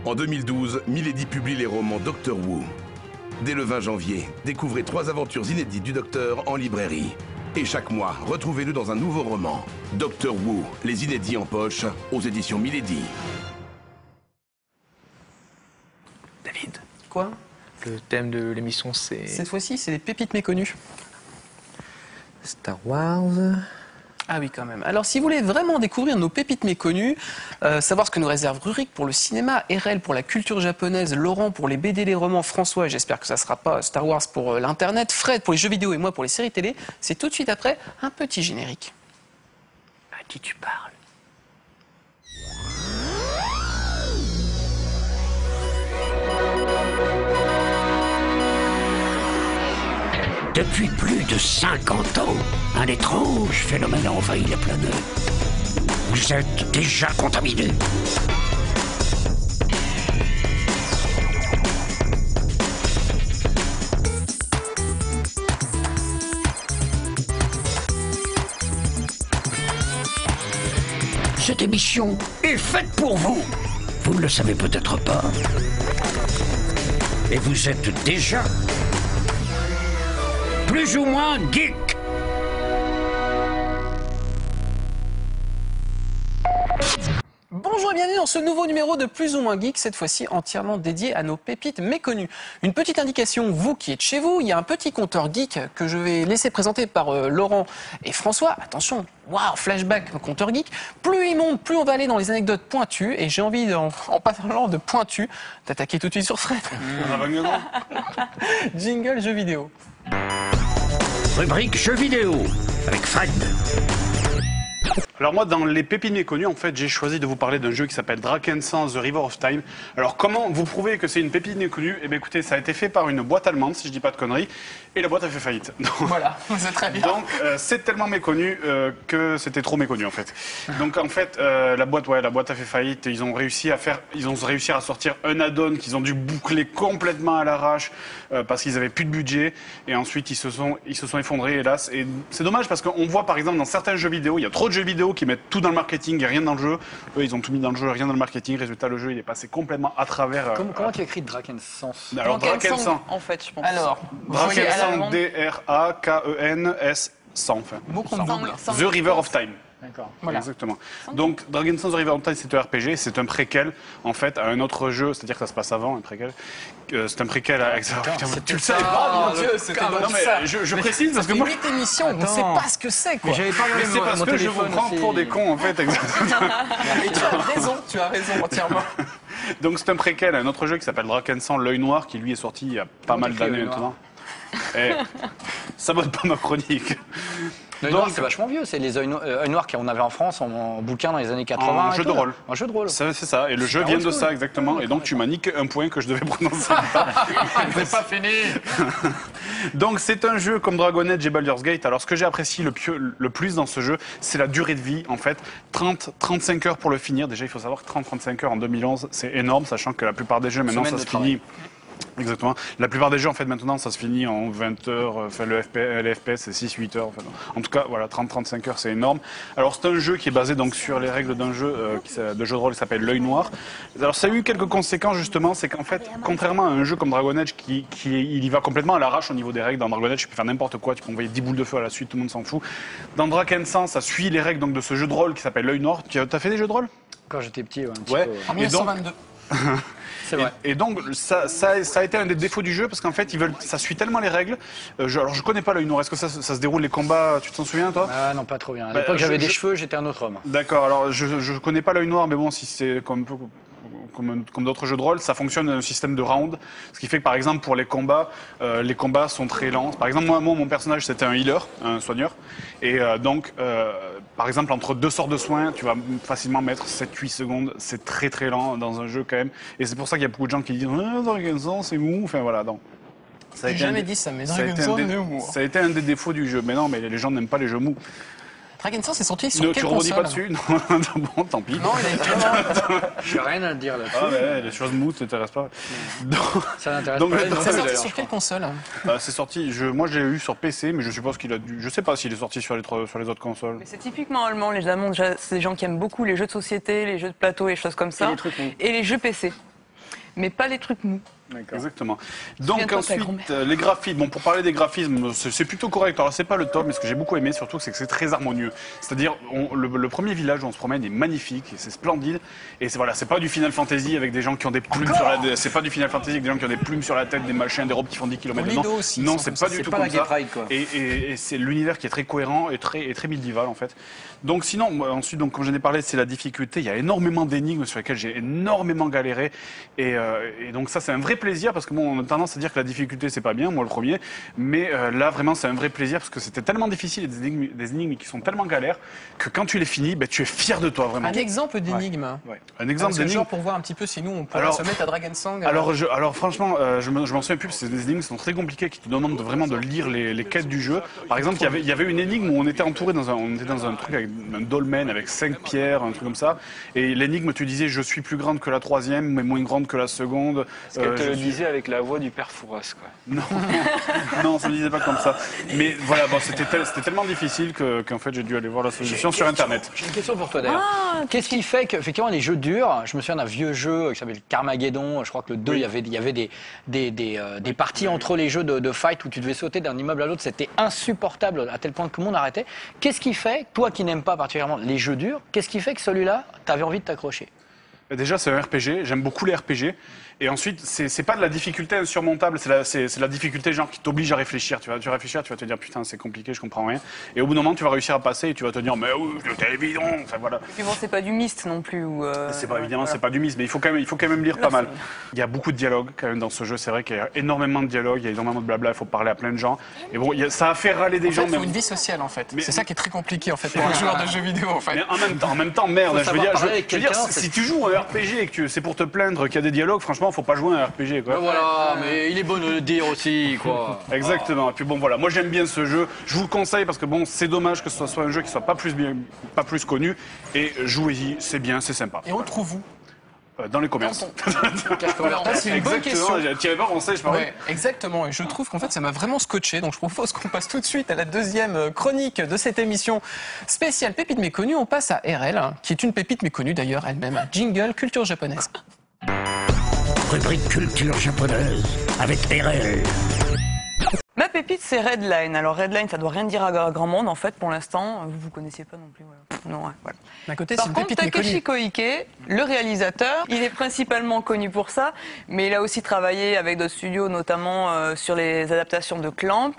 En 2012, Milady publie les romans Doctor Who. Dès le 20 janvier, découvrez 3 aventures inédites du Docteur en librairie. Et chaque mois, retrouvez-le dans un nouveau roman. Doctor Who, les inédits en poche, aux éditions Milady. David. Quoi? Le thème de l'émission, c'est... Cette fois-ci, c'est les pépites méconnues. Star Wars... Ah oui, quand même. Alors, si vous voulez vraiment découvrir nos pépites méconnues, savoir ce que nous réserve Rurik pour le cinéma, RL pour la culture japonaise, Laurent pour les BD, les romans, François, et j'espère que ça ne sera pas Star Wars pour l'Internet, Fred pour les jeux vidéo et moi pour les séries télé, c'est tout de suite après un petit générique. À qui tu parles? Depuis plus de 50 ans, un étrange phénomène a envahi la planète. Vous êtes déjà contaminé. Cette émission est faite pour vous. Vous ne le savez peut-être pas. Et vous êtes déjà plus ou moins geek. Bonjour et bienvenue dans ce nouveau numéro de Plus ou moins Geek, cette fois-ci entièrement dédié à nos pépites méconnues. Une petite indication, vous qui êtes chez vous, il y a un petit compteur geek que je vais laisser présenter par Laurent et François. Attention, waouh, flashback, compteur geek. Plus il monte, plus on va aller dans les anecdotes pointues. Et j'ai envie, en parlant de pointues, d'attaquer tout de suite sur Fred. Jingle jeux vidéo. Rubrique jeux vidéo avec Fred. Alors moi, dans les pépites méconnues, en fait, j'ai choisi de vous parler d'un jeu qui s'appelle Drakensang The River of Time. Alors comment vous prouvez que c'est une pépite méconnue? Eh bien écoutez, ça a été fait par une boîte allemande, si je dis pas de conneries, et la boîte a fait faillite. Donc, voilà, c'est très bien. Donc c'est tellement méconnu que c'était trop méconnu en fait. Donc en fait, la boîte a fait faillite et ils ont réussi à sortir un add-on qu'ils ont dû boucler complètement à l'arrache parce qu'ils avaient plus de budget. Et ensuite ils se sont effondrés, hélas. Et c'est dommage parce qu'on voit par exemple dans certains jeux vidéo, il y a trop de jeux vidéo qui mettent tout dans le marketing et rien dans le jeu. Eux, ils ont tout mis dans le jeu, rien dans le marketing. Résultat, le jeu, il est passé complètement à travers... Comment tu écris Drakensang? Alors, Drakensang, en fait, je pense. Alors, Drakensang, D-R-A-K-E-N-S, enfin. mot qu'on double. The River of Time. D'accord. Voilà. Exactement. Donc, Drakensang The River of Time, c'est un RPG, c'est un préquel, en fait, à un autre jeu, c'est-à-dire que ça se passe avant, un préquel. C'est un préquel à... Tu le savais pas, mon Dieu, c'était donc non, mais ça. je précise, parce que moi... C'est une émission, on ne sait pas ce que c'est, quoi. J'avais pas Mais c'est parce que je vous prends pour des cons, en fait, exactement. Et tu as raison entièrement. Donc, c'est un préquel à un autre jeu qui s'appelle Drakensang L'œil noir, qui lui est sorti il y a pas mal d'années maintenant. Et ça botte pas ma chronique. L'œil noir, c'est vachement vieux. C'est les œils noirs qu'on avait en France en bouquin dans les années 80. En jeu de rôle. En jeu de rôle. C'est ça. Et le jeu vient de ça, exactement. Et donc, tu m'as niqué un point que je devais prononcer. C'est pas fini. Donc, c'est un jeu comme Dragon Age et Baldur's Gate. Alors, ce que j'ai apprécié le plus dans ce jeu, c'est la durée de vie. En fait, 35 heures pour le finir. Déjà, il faut savoir que 30-35 heures en 2011, c'est énorme, sachant que la plupart des jeux, maintenant, ça se finit... Exactement. La plupart des jeux, en fait, maintenant, ça se finit en 20 heures. Enfin, le FPS, c'est 6-8 heures. Enfin, en tout cas, voilà, 30-35 heures, c'est énorme. Alors, c'est un jeu qui est basé donc sur les règles d'un jeu de jeu de rôle qui s'appelle L'œil noir. Alors, ça a eu quelques conséquences, justement. C'est qu'en fait, contrairement à un jeu comme Dragon Age, il y va complètement à l'arrache au niveau des règles. Dans Dragon Age, tu peux faire n'importe quoi. Tu peux envoyer 10 boules de feu à la suite, tout le monde s'en fout. Dans Drakensang, ça suit les règles donc, de ce jeu de rôle qui s'appelle L'œil noir. Tu as fait des jeux de rôle? Quand j'étais petit, un petit Ouais. peu. En 1922. C'est vrai. Et donc, ça a été un des défauts du jeu parce qu'en fait, ça suit tellement les règles. Alors, je connais pas l'œil noir. Est-ce que ça se déroule les combats? Tu t'en souviens, toi? Ah non, pas trop bien. À l'époque, j'avais des cheveux, j'étais un autre homme. D'accord. Alors, je connais pas l'œil noir, mais bon, si c'est comme d'autres jeux de rôle, ça fonctionne un système de round. Ce qui fait que, par exemple, pour les combats sont très lents. Par exemple, moi mon personnage, c'était un healer, un soigneur. Et donc, par exemple, entre 2 sorts de soins, tu vas facilement mettre 7-8 secondes. C'est très très lent dans un jeu quand même. Et c'est pour ça qu'il y a beaucoup de gens qui disent « Drakensang, c'est mou ». Enfin voilà, donc. J'ai jamais dit ça, mais Drakensang, c'est mou. Ça a été un des défauts du jeu. Mais non, mais les gens n'aiment pas les jeux mous. Drakensang, c'est sorti sur quelle tu rebondis console? pas dessus? Non, bon, tant pis. Non, il est J'ai rien à dire là-dessus. Ah ouais, les choses mous, ça t'intéresse pas. Ça n'intéresse Donc, pas. C'est sorti sur quelle console? C'est sorti, moi je l'ai eu sur PC, mais je suppose qu'il a dû. Je sais pas s'il est sorti sur les autres consoles. Mais c'est typiquement allemand, les Allemands, déjà, c'est des gens qui aiment beaucoup les jeux de société, les jeux de plateau, les choses comme ça. Et les trucs, et les jeux PC. mais pas les trucs mous. Exactement. Souviens-toi Donc de ta ensuite, grand-mère. les graphismes. Bon, pour parler des graphismes, c'est plutôt correct. Alors c'est pas le top, mais ce que j'ai beaucoup aimé surtout, c'est que c'est très harmonieux. C'est-à-dire, le premier village où on se promène est magnifique, et c'est splendide. Et c'est voilà, c'est pas du Final Fantasy avec des gens qui ont des plumes sur la. C'est pas du Final Fantasy avec des gens qui ont des plumes sur la tête, des machins, des robes qui font 10 km Lido dedans. aussi, Non, sans c'est doute. pas du C'est tout pas comme la ça. Gate Ride, quoi. Et c'est l'univers qui est très cohérent et très médiéval en fait. Donc sinon, moi, ensuite, donc comme j'en ai parlé, c'est la difficulté. Il y a énormément d'énigmes sur lesquelles j'ai énormément galéré. Et donc ça, c'est un vrai plaisir parce que bon, on a tendance à dire que la difficulté c'est pas bien, moi le premier, mais là vraiment c'est un vrai plaisir parce que c'était tellement difficile et des énigmes qui sont tellement galères que quand tu les finis, ben, tu es fier de toi vraiment. Un exemple d'énigme. Ouais. Un exemple d'énigme. Genre pour voir un petit peu si nous on pourrait Alors- se mettre à Dragon Song. Alors franchement, je m'en souviens plus parce que c'est des énigmes qui sont très compliquées qui te demandent vraiment de lire les quêtes du jeu. Par exemple, il y avait une énigme où on était entouré dans un truc avec un dolmen avec 5 pierres, un truc comme ça. Et l'énigme, tu disais, je suis plus grande que la troisième, mais moins grande que la seconde. Est-ce qu'elle te Je le suis- disait avec la voix du père Fouras, quoi. Non, non, ça ne disait pas comme ça. Mais voilà, bon, c'était tellement difficile qu'en fait j'ai dû aller voir la solution sur Internet. J'ai une question pour toi d'ailleurs. Qu'est-ce qui fait qu'effectivement les jeux durs, je me souviens d'un vieux jeu qui s'appelle Carmageddon, je crois que le 2, il y avait des parties entre les jeux de fight où tu devais sauter d'un immeuble à l'autre, c'était insupportable à tel point que tout le monde arrêtait. Qu'est-ce qui fait, toi qui n'aimes pas particulièrement les jeux durs, qu'est-ce qui fait que celui-là, t'avais envie de t'accrocher? Déjà, c'est un RPG, j'aime beaucoup les RPG. Et ensuite, c'est pas de la difficulté insurmontable, c'est la difficulté genre qui t'oblige à réfléchir. Tu vas réfléchir, tu vas te dire putain, c'est compliqué, je comprends rien. Et au bout d'un moment, tu vas réussir à passer et tu vas te dire mais oui, c'était évident. Enfin voilà. Et puis bon, c'est pas du Myst non plus. C'est pas évidemment, c'est pas du Myst, mais il faut quand même lire pas mal. Il y a beaucoup de dialogues quand même dans ce jeu. C'est vrai qu'il y a énormément de dialogues, il y a énormément de blabla. Il faut parler à plein de gens. Et bon, ça a fait râler des En fait, gens. il faut Mais, une vie sociale en fait. Mais- C'est ça qui est très compliqué en fait pour un joueur de jeux vidéo en fait. mais en même temps, merde. Faut Je veux savoir dire, parler avec quelqu'un, si tu joues à un RPG et que c'est pour te plaindre qu'il y a des dialogues, franchement, faut pas jouer à un RPG quoi. Voilà, mais il est bon de le dire aussi, quoi. Exactement. Et puis bon voilà, moi j'aime bien ce jeu. Je vous le conseille parce que bon, c'est dommage que ce soit un jeu qui soit pas plus connu. Et jouez-y, c'est bien, c'est sympa. Et on le trouve où? Dans les commerces. C'est une bonne question. Tu avais pas pensé, je parlais. Ouais, exactement. Et je trouve qu'en fait, ça m'a vraiment scotché. Donc, je propose qu'on passe tout de suite à la deuxième chronique de cette émission spéciale Pépite méconnue. On passe à RL, qui est une pépite méconnue d'ailleurs elle-même. Jingle culture japonaise. Rubrique culture japonaise avec RL. Ma pépite, c'est Redline. Alors Redline, ça doit rien dire à grand monde en fait pour l'instant. Vous connaissiez pas non plus. Voilà. Non, ouais, voilà. D'un côté, c'est Par une contre, pépite Takeshi méconnue. Koike, le réalisateur, il est principalement connu pour ça, mais il a aussi travaillé avec d'autres studios, notamment sur les adaptations de Clamp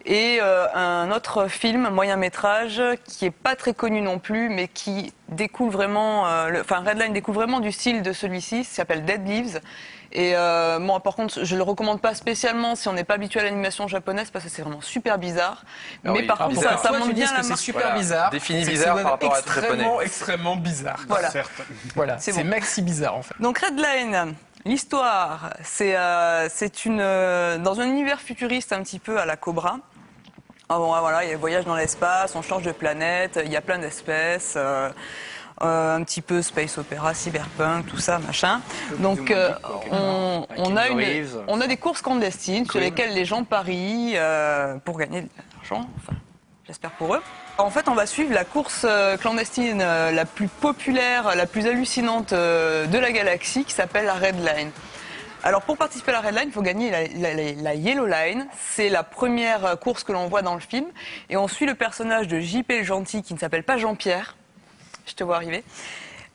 et un autre film, moyen métrage, qui est pas très connu non plus, mais qui découle vraiment, Redline découle vraiment du style de celui-ci, ça s'appelle Dead Leaves. Et moi, par contre, je le recommande pas spécialement si on n'est pas habitué à l'animation japonaise, parce que c'est vraiment super bizarre. Mais oui, par contre, Pourquoi ça toi, montre tu bien dis la que c'est marque. super Voilà. bizarre. Défini c'est que bizarre ça par rapport à être extrêmement, japonais. extrêmement bizarre. Voilà. Certes. Voilà, C'est c'est bon. maxi bizarre en fait. Donc Redline, l'histoire, c'est dans un univers futuriste un petit peu à la Cobra. Ah bon, voilà, il y a le voyage dans l'espace, on change de planète, il y a plein d'espèces. Un petit peu space opéra, cyberpunk, tout ça, machin. Donc on a des courses clandestines sur lesquelles les gens parient pour gagner de l'argent. Enfin, j'espère pour eux. En fait, on va suivre la course clandestine la plus populaire, la plus hallucinante de la galaxie, qui s'appelle la Redline. Alors, pour participer à la Redline, il faut gagner la Yellow Line. C'est la première course que l'on voit dans le film. Et on suit le personnage de JP le Gentil, qui ne s'appelle pas Jean-Pierre. Je te vois arriver.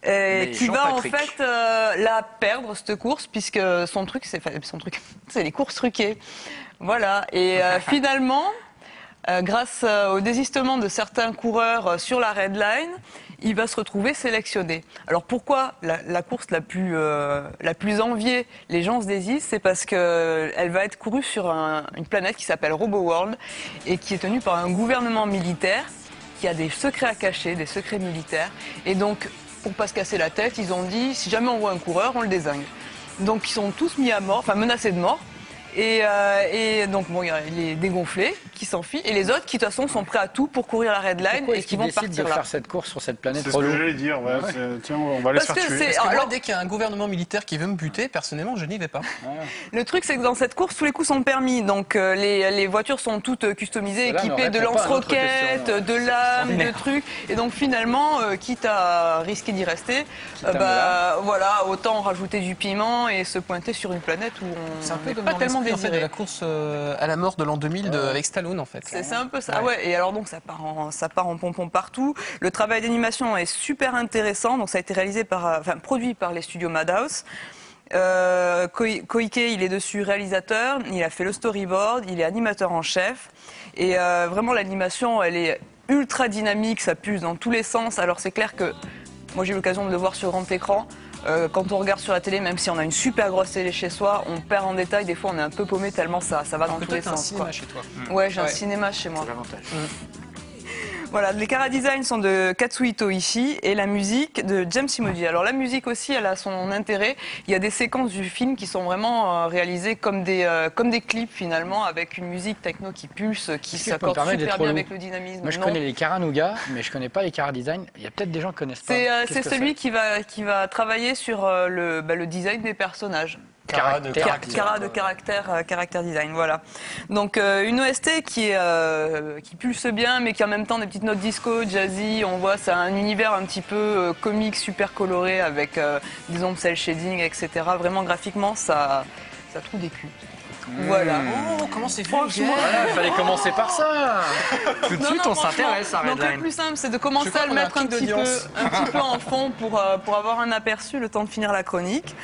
Qui va en fait la perdre, cette course, puisque son truc, c'est les courses truquées. Voilà. Et finalement, grâce au désistement de certains coureurs sur la Redline, il va se retrouver sélectionné. Alors pourquoi la course la plus enviée, les gens se désistent, c'est parce qu'elle va être courue sur une planète qui s'appelle RoboWorld et qui est tenue par un gouvernement militaire qui a des secrets à cacher, des secrets militaires. Et donc, pour pas se casser la tête, ils ont dit, si jamais on voit un coureur, on le dézingue. Donc ils sont tous mis à mort, enfin menacés de mort. Et donc, bon, il y a les dégonflés qui s'enfuient et les autres qui, de toute façon, sont prêts à tout pour courir la Red Line et qui vont décident partir de là. faire cette course sur cette planète C'est ce que j'allais dire. Ouais. Tiens, on va les Parce faire que tuer. c'est- Parce que moi, alors- dès qu'il y a un gouvernement militaire qui veut me buter, personnellement, je n'y vais pas. Le truc, c'est que dans cette course, tous les coups sont permis. Donc, les voitures sont toutes customisées, Cela ne équipées de répond pas à notre lance-roquettes, question. de lames, de trucs. Et donc, finalement, quitte à risquer d'y rester, voilà, autant rajouter du piment et se pointer sur une planète où C'est un on peu n'est comme pas dans tellement l'esprit, en fait, de désiré. la course à la mort de l'an 2000 avec Stallone, en fait. C'est un peu ça. Ah ouais. Et alors donc ça part en pompon partout. Le travail d'animation est super intéressant. Donc ça a été réalisé produit par les studios Madhouse. Koike, il est dessus réalisateur. Il a fait le storyboard. Il est animateur en chef. Et vraiment l'animation, elle est ultra dynamique. Ça pulse dans tous les sens. Alors c'est clair que moi j'ai eu l'occasion de le voir sur grand écran. Quand on regarde sur la télé, même si on a une super grosse télé chez soi, on perd en détail. Des fois, on est un peu paumé tellement ça va dans Donc tous toi, les t'as un sens. cinéma quoi. chez toi. Ouais, j'ai un Ouais. cinéma chez moi. C'est l'avantage. Voilà, les chara-designs sont de Katsuhito Ishii et la musique de James Imodi. Alors la musique aussi, elle a son intérêt. Il y a des séquences du film qui sont vraiment réalisées comme des clips finalement, avec une musique techno qui pulse, qui Est-ce que je peux me s'accorde permettre d'être super bien relou avec le dynamisme. Moi, je Non. connais les Karanuga, mais je connais pas les Kara Design. Il y a peut-être des gens qui connaissent pas. C'est Qu'est-ce que celui qui va travailler sur le design des personnages. Cara de Caractère design, voilà. Donc une OST qui pulse bien, mais qui en même temps des petites notes disco, jazzy. On voit, c'est un univers un petit peu comique, super coloré, avec des ombres cel shading, etc. Vraiment graphiquement, ça trouve des culs. Voilà. Oh, comment c'est Franchement, Voilà, il fallait commencer par ça. Tout de Non, suite, non, on s'intéresse à franchement, Donc le Redline. plus simple, c'est de Je commencer crois à le qu'on a un mettre un pic petit d'audience. peu en fond pour avoir un aperçu, le temps de finir la chronique.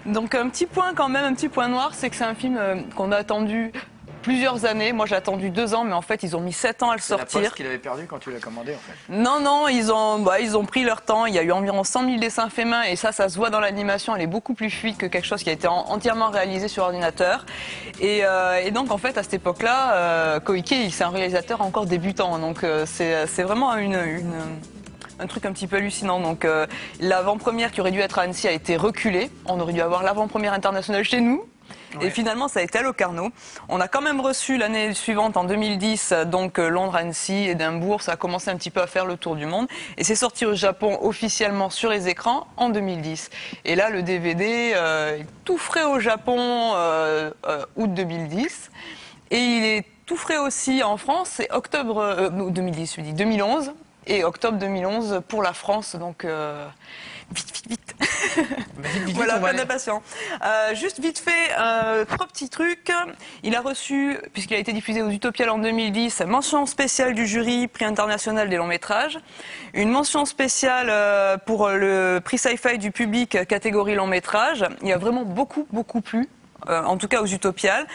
Donc un petit point quand même, un petit point noir, c'est que c'est un film qu'on a attendu plusieurs années. Moi j'ai attendu 2 ans, mais en fait ils ont mis 7 ans à le C'est la sortir. poste qu'il avait perdu quand tu l'as commandé, en fait. Non, ils ont pris leur temps. Il y a eu environ 100 000 dessins faits main et ça se voit dans l'animation. Elle est beaucoup plus fluide que quelque chose qui a été entièrement réalisé sur ordinateur. Et donc en fait à cette époque-là, Koike, c'est un réalisateur encore débutant. Donc c'est vraiment un truc un petit peu hallucinant. Donc l'avant-première qui aurait dû être à Annecy a été reculée. On aurait dû avoir l'avant-première internationale chez nous. Et finalement, ça a été à Locarno. On a quand même reçu l'année suivante, en 2010, donc Londres, Annecy, Édimbourg. Ça a commencé un petit peu à faire le tour du monde. Et c'est sorti au Japon officiellement sur les écrans en 2010. Et là, le DVD est tout frais au Japon, août 2010. Et il est tout frais aussi en France. C'est octobre 2010, je dis 2011. Et octobre 2011 pour la France. Donc vite. Voilà, on va plein aller. d'impatience. Juste vite fait, 3 petits trucs. Il a reçu, puisqu'il a été diffusé aux Utopiales en 2010, mention spéciale du jury, prix international des longs métrages. Une mention spéciale pour le prix sci-fi du public, catégorie long métrage. Il a vraiment beaucoup plu. En tout cas aux Utopiales.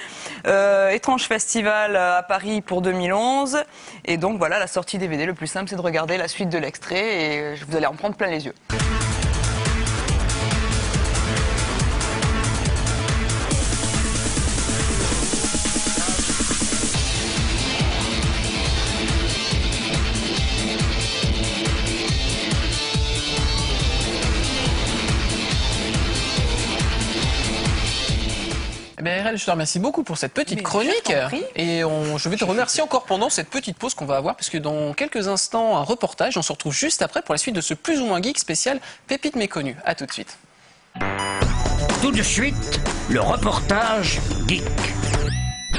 Étrange Festival à Paris pour 2011. Et donc voilà, la sortie DVD, le plus simple, c'est de regarder la suite de l'extrait et vous allez en prendre plein les yeux. RL, je te remercie beaucoup pour cette petite Mais chronique. je t'en prie. Et je vais te remercier encore pendant cette petite pause qu'on va avoir, parce que dans quelques instants, un reportage. On se retrouve juste après pour la suite de ce plus ou moins geek spécial Pépites méconnues. À tout de suite. Tout de suite, le reportage geek.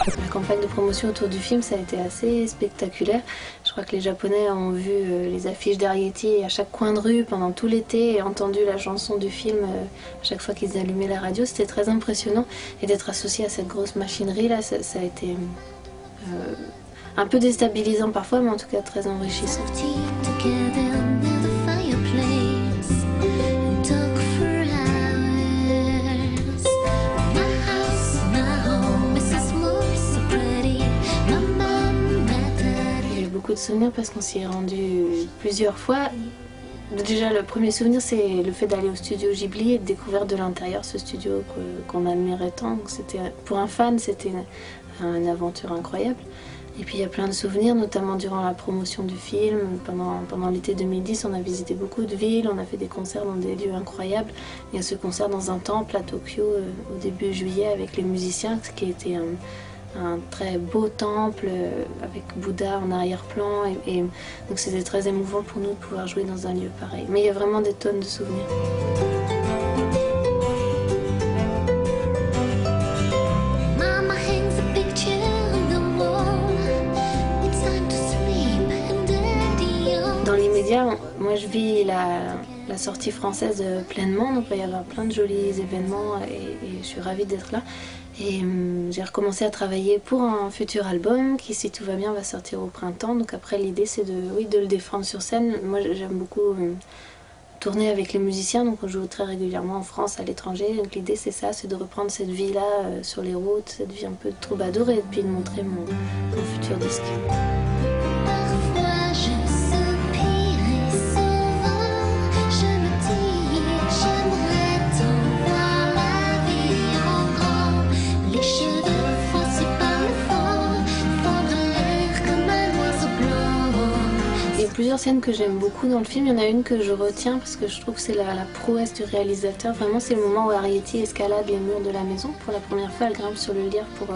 La campagne de promotion autour du film, ça a été assez spectaculaire. Je crois que les Japonais ont vu les affiches d'Ariety à chaque coin de rue pendant tout l'été et entendu la chanson du film à chaque fois qu'ils allumaient la radio. C'était très impressionnant. Et d'être associé à cette grosse machinerie, là, ça a été un peu déstabilisant parfois, mais en tout cas très enrichissant. J'ai beaucoup de souvenirs parce qu'on s'y est rendu plusieurs fois. Déjà, le premier souvenir, c'est le fait d'aller au studio Ghibli et de découvrir de l'intérieur ce studio qu'on admirait tant. Donc, pour un fan, c'était une aventure incroyable. Et puis il y a plein de souvenirs, notamment durant la promotion du film. Pendant l'été 2010, on a visité beaucoup de villes, on a fait des concerts dans des lieux incroyables. Il y a ce concert dans un temple à Tokyo au début juillet avec les musiciens, ce qui était un très beau temple avec Bouddha en arrière-plan. Et donc c'était très émouvant pour nous de pouvoir jouer dans un lieu pareil. Mais il y a vraiment des tonnes de souvenirs. Dans l'immédiat, moi je vis la sortie française pleinement, donc il va y avoir plein de jolis événements et je suis ravie d'être là. Et j'ai recommencé à travailler pour un futur album qui, si tout va bien, va sortir au printemps. Donc après, l'idée c'est de le défendre sur scène. Moi j'aime beaucoup tourner avec les musiciens, donc on joue très régulièrement en France, à l'étranger. Donc l'idée c'est ça, c'est de reprendre cette vie-là sur les routes, cette vie un peu de troubadour et puis de montrer mon futur disque. Plusieurs scènes que j'aime beaucoup dans le film. Il y en a une que je retiens parce que je trouve que c'est la prouesse du réalisateur. Vraiment, c'est le moment où Arrietty escalade les murs de la maison. Pour la première fois, elle grimpe sur le lyre pour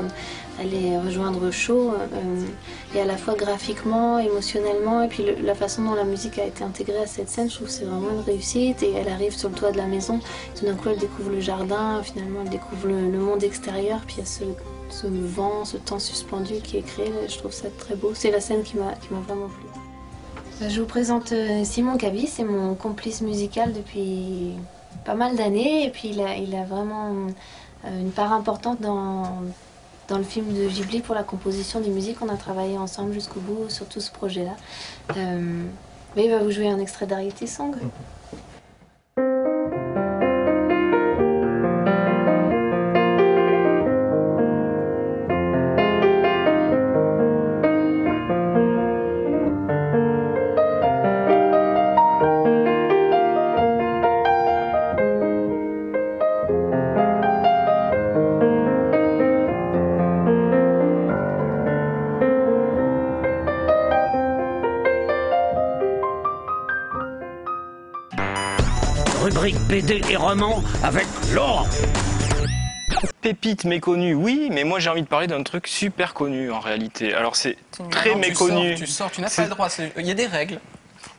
aller rejoindre Shaw. Et à la fois graphiquement, émotionnellement, et puis la façon dont la musique a été intégrée à cette scène, je trouve que c'est vraiment une réussite. Et elle arrive sur le toit de la maison. Tout d'un coup, elle découvre le jardin. Finalement, elle découvre le monde extérieur. Puis il y a ce vent, ce temps suspendu qui est créé. Je trouve ça très beau. C'est la scène qui m'a vraiment plu. Je vous présente Simon Cabi, c'est mon complice musical depuis pas mal d'années et puis il a vraiment une part importante dans le film de Ghibli pour la composition des musiques. On a travaillé ensemble jusqu'au bout sur tout ce projet-là. Mais il va vous jouer un extrait d'Arietty Song. Rubrique BD et romans avec Laurent. Pépite méconnue, oui, mais moi j'ai envie de parler d'un truc super connu en réalité. Alors c'est très méconnu. Tu sors, tu n'as pas le droit. Il y a des règles.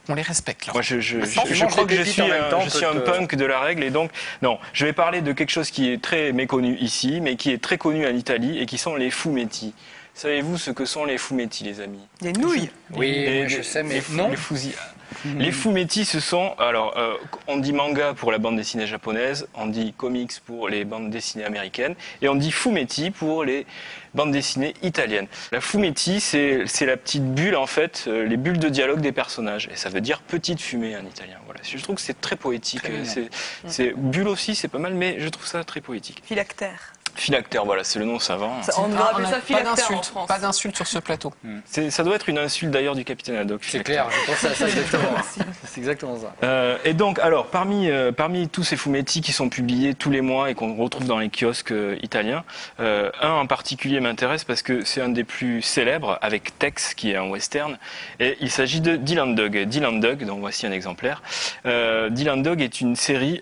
On les respecte. Là. Moi, je crois que je suis un punk de la règle et donc, non, je vais parler de quelque chose qui est très méconnu ici, mais qui est très connu en Italie et qui sont les fumetti. Savez-vous ce que sont les fumetti, les amis? Des nouilles. Oui, je sais, mais non. Les fusils. Les fumetti, ce sont, alors, on dit manga pour la bande dessinée japonaise, on dit comics pour les bandes dessinées américaines, et on dit fumetti pour les bandes dessinées italiennes. La fumetti, c'est la petite bulle, en fait, les bulles de dialogue des personnages, et ça veut dire petite fumée en italien. Voilà. Je trouve que c'est très poétique. C'est bulle aussi, c'est pas mal, mais je trouve ça très poétique. Phylactère. Phylactère, voilà, c'est le nom savant. On devrait appeler ça phylactère en France. Pas d'insulte sur ce plateau. Ça doit être une insulte d'ailleurs du capitaine Haddock. C'est clair, je pense à ça exactement. C'est exactement ça. Et donc, alors, parmi tous ces fumetti qui sont publiés tous les mois et qu'on retrouve dans les kiosques italiens, un en particulier m'intéresse parce que c'est un des plus célèbres, avec Tex, qui est un western, et il s'agit de Dylan Dog. Dylan Dog, dont voici un exemplaire. Dylan Dog est une série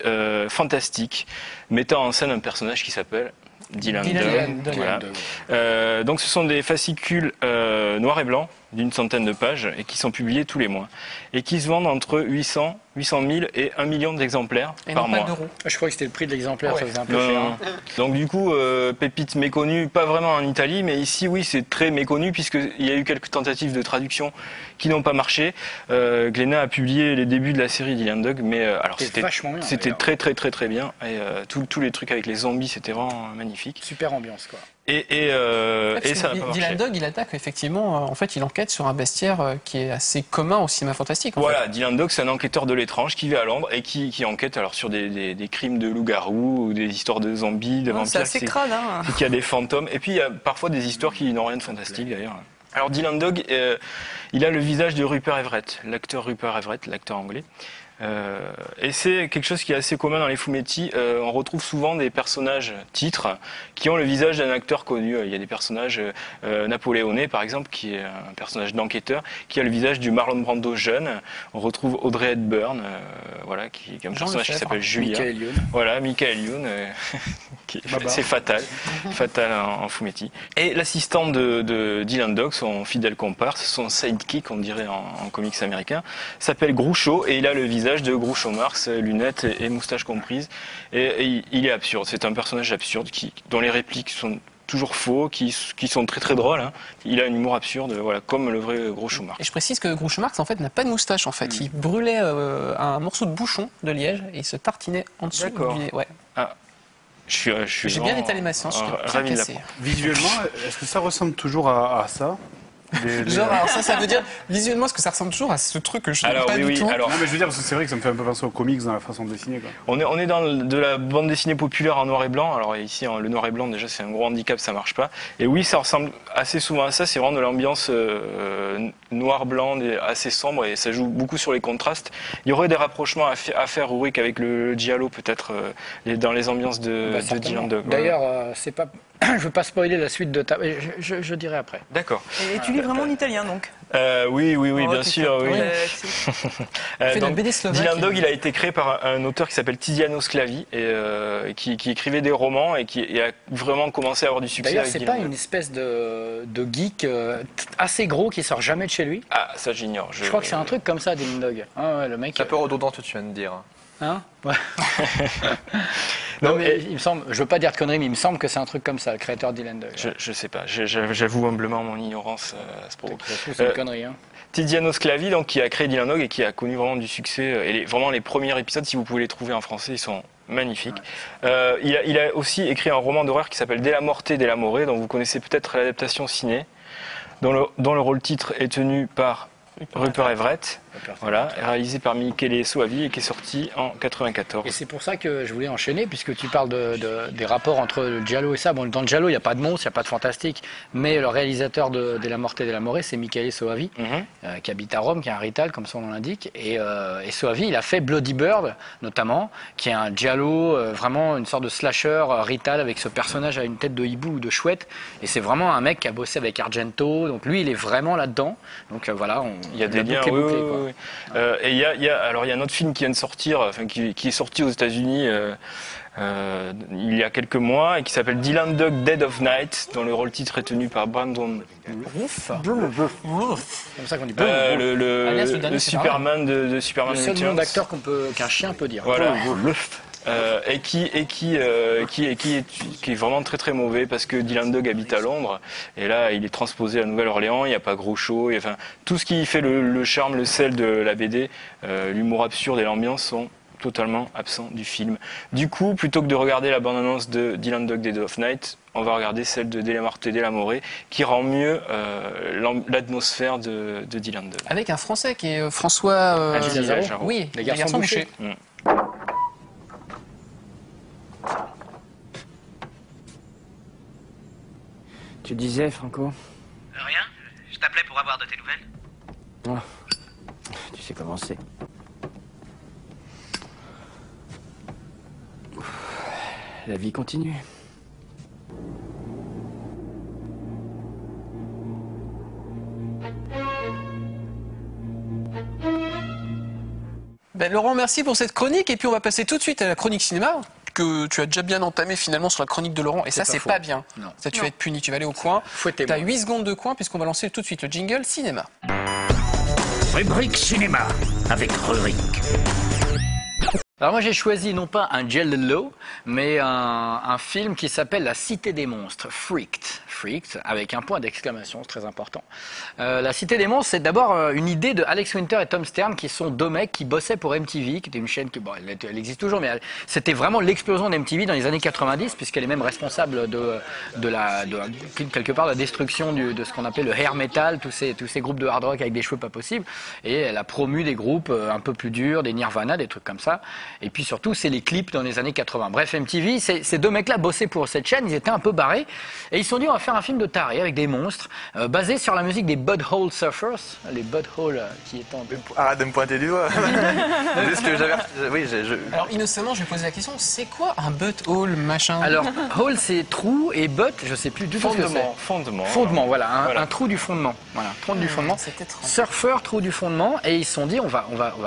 fantastique, mettant en scène un personnage qui s'appelle Dylan Dog. Voilà. Donc ce sont des fascicules noirs et blancs d'une centaine de pages et qui sont publiés tous les mois et qui se vendent entre 800 000 et 1 million d'exemplaires par mois. Je crois que c'était le prix de l'exemplaire, Ouais. ça faisait un peu cher. Donc du coup, pépite méconnue, pas vraiment en Italie, mais ici oui c'est très méconnu puisqu'il y a eu quelques tentatives de traduction qui n'ont pas marché. Glénat a publié les débuts de la série Dylan Dog, mais alors c'était vachement bien. C'était très bien et tous les trucs avec les zombies c'était vraiment magnifique. Super ambiance quoi. Et ça n'a pas marché. Dylan Dog, il attaque effectivement, en fait, il enquête sur un bestiaire qui est assez commun au cinéma fantastique. Voilà, Dylan Dog, c'est un enquêteur de l'étrange qui vit à Londres et qui enquête alors sur des crimes de loups-garous ou des histoires de zombies, de vampires. C'est assez crade, hein. Qui a des fantômes. Et puis il y a parfois des histoires qui n'ont rien de fantastique d'ailleurs. Alors Dylan Dog, il a le visage de Rupert Everett, l'acteur Rupert Everett, l'acteur anglais. Et c'est quelque chose qui est assez commun dans les fumetti. On retrouve souvent des personnages titres qui ont le visage d'un acteur connu. Il y a des personnages, Napoléoné par exemple, qui est un personnage d'enquêteur, qui a le visage du Marlon Brando jeune. On retrouve Audrey Hepburn, voilà, qui est un personnage qui s'appelle Julia. Michael Youn. Voilà, Michael Youn, c'est fatal, fatal en fumetti. Et l'assistant de Dylan Dog, son fidèle comparse, son sidekick, on dirait en comics américain, s'appelle Groucho et il a le visage de Groucho Marx, lunettes et moustache comprise. Et il est absurde. C'est un personnage absurde dont les répliques sont toujours faux, qui sont très très drôles. Hein. Il a un humour absurde, voilà, comme le vrai Groucho Marx. Et je précise que Groucho Marx en fait n'a pas de moustache en fait. Il brûlait un morceau de bouchon de liège et il se tartinait en dessous du nez. Ouais. Ah. J'ai bien étalé ma science, je suis bien cassé. Visuellement, est-ce que ça ressemble toujours à ça? Genre, alors ça veut dire, visuellement, est-ce que ça ressemble toujours à ce truc que je ne sais pas du tout? Alors, non, mais je veux dire, parce que c'est vrai que ça me fait un peu penser aux comics dans la façon de dessiner. Quoi. On est dans de la bande dessinée populaire en noir et blanc. Alors ici, le noir et blanc, déjà, c'est un gros handicap, ça marche pas. Et oui, ça ressemble assez souvent à ça. C'est vraiment de l'ambiance noir-blanc, assez sombre, et ça joue beaucoup sur les contrastes. Il y aurait des rapprochements à faire, Ulrich, avec le giallo, peut-être, dans les ambiances de Dylan Dog. D'ailleurs, c'est pas... Je ne veux pas spoiler la suite de ta... Je dirai après. D'accord. Et tu lis vraiment en italien, donc? Oui, bien sûr. Oui. Donc, Dylan Dog, il a été créé par un auteur qui s'appelle Tiziano Sclavi, et qui écrivait des romans et qui a vraiment commencé à avoir du succès. D'ailleurs, c'est pas une espèce de geek assez gros qui sort jamais de chez lui? Ah, ça j'ignore. Je crois que c'est un truc comme ça, Dylan Dog. Ah, ouais, le mec. C'est un peu redondant, tu viens de dire. Hein? Ouais. Non, mais il me semble, je veux pas dire de conneries, mais il me semble que c'est un truc comme ça, le créateur Dylan Dog. Je sais pas, j'avoue humblement mon ignorance à ce propos. C'est une connerie, hein. Tiziano Sclavi, donc, qui a créé Dylan Dog et qui a connu vraiment du succès. Et vraiment les premiers épisodes, si vous pouvez les trouver en français, ils sont magnifiques. Ouais. Il a aussi écrit un roman d'horreur qui s'appelle Della Morte Della More, dont vous connaissez peut-être l'adaptation ciné, dont le rôle titre est tenu par Rupert Everett, voilà, réalisé par Michele Soavi et qui est sorti en 94. Et c'est pour ça que je voulais enchaîner, puisque tu parles des rapports entre le giallo et ça. Bon, dans le giallo, il n'y a pas de monstre, il n'y a pas de fantastique, mais le réalisateur de La Morte Della More, c'est Michele Soavi, qui habite à Rome, qui est un rital, comme son nom l'indique. Et Soavi, il a fait Bloody Bird, notamment, qui est un giallo, vraiment une sorte de slasher rital avec ce personnage à une tête de hibou ou de chouette. Et c'est vraiment un mec qui a bossé avec Argento, donc lui, il est vraiment là-dedans. Donc voilà, il y a des liens, oui. Et il y a un autre film qui vient de sortir, enfin qui est sorti aux États-Unis il y a quelques mois et qui s'appelle Dylan Dog Dead of Night, dont le rôle titre est tenu par Brandon. Comme ça qu'on dit. Le Superman de Superman. Le seul nom d'acteur qu'un chien peut dire. Voilà. Et qui est vraiment très très mauvais parce que Dylan Dog habite à Londres et là il est transposé à Nouvelle-Orléans, il n'y a pas Groucho, enfin tout ce qui fait le charme, le sel de la BD, l'humour absurde et l'ambiance sont totalement absents du film. Du coup, plutôt que de regarder la bande-annonce de Dylan Dog Dead of Night, on va regarder celle de Della Morte Della More qui rend mieux l'atmosphère de Dylan Dog. Avec un Français qui est François Lazaro. Oui, les garçons bouchés. Tu disais, Franco? Rien. Je t'appelais pour avoir de tes nouvelles. Oh. Tu sais comment c'est. La vie continue. Laurent, merci pour cette chronique. Et puis on va passer tout de suite à la chronique cinéma que tu as déjà bien entamé finalement sur la chronique de Laurent. Et ça, c'est pas bien. Non. Ça, tu vas être puni. Tu vas aller au coin. Tu as 8 secondes de coin puisqu'on va lancer tout de suite le jingle cinéma. Rubrique cinéma avec Rurik. Alors moi j'ai choisi non pas un giallo, mais un film qui s'appelle La Cité des Monstres, Freaked, avec un point d'exclamation, c'est très important. La Cité des Monstres, c'est d'abord une idée de Alex Winter et Tom Stern, qui sont deux mecs qui bossaient pour MTV, qui était une chaîne qui, bon, elle existe toujours, mais c'était vraiment l'explosion d'MTV dans les années 90, puisqu'elle est même responsable de quelque part la destruction de ce qu'on appelait le hair metal, tous ces groupes de hard rock avec des cheveux pas possibles, et elle a promu des groupes un peu plus durs, des Nirvana, des trucs comme ça. Et puis surtout, c'est les clips dans les années 80. Bref, MTV, ces deux mecs-là bossaient pour cette chaîne, ils étaient un peu barrés. Et ils se sont dit, on va faire un film de taré avec des monstres, basé sur la musique des Butthole Surfers. Les Butthole qui étant... Arrête de me pointer du doigt. C'est ce que j'avais... Oui, Alors, innocemment, je vais poser la question, c'est quoi un butthole, machin? Alors, hole, c'est trou, et butt, je sais plus du tout ce que c'est. Fondement, voilà, un trou du fondement. Voilà, trou du fondement. C'est étrange. Surfer, trou du fondement, et ils se sont dit, on va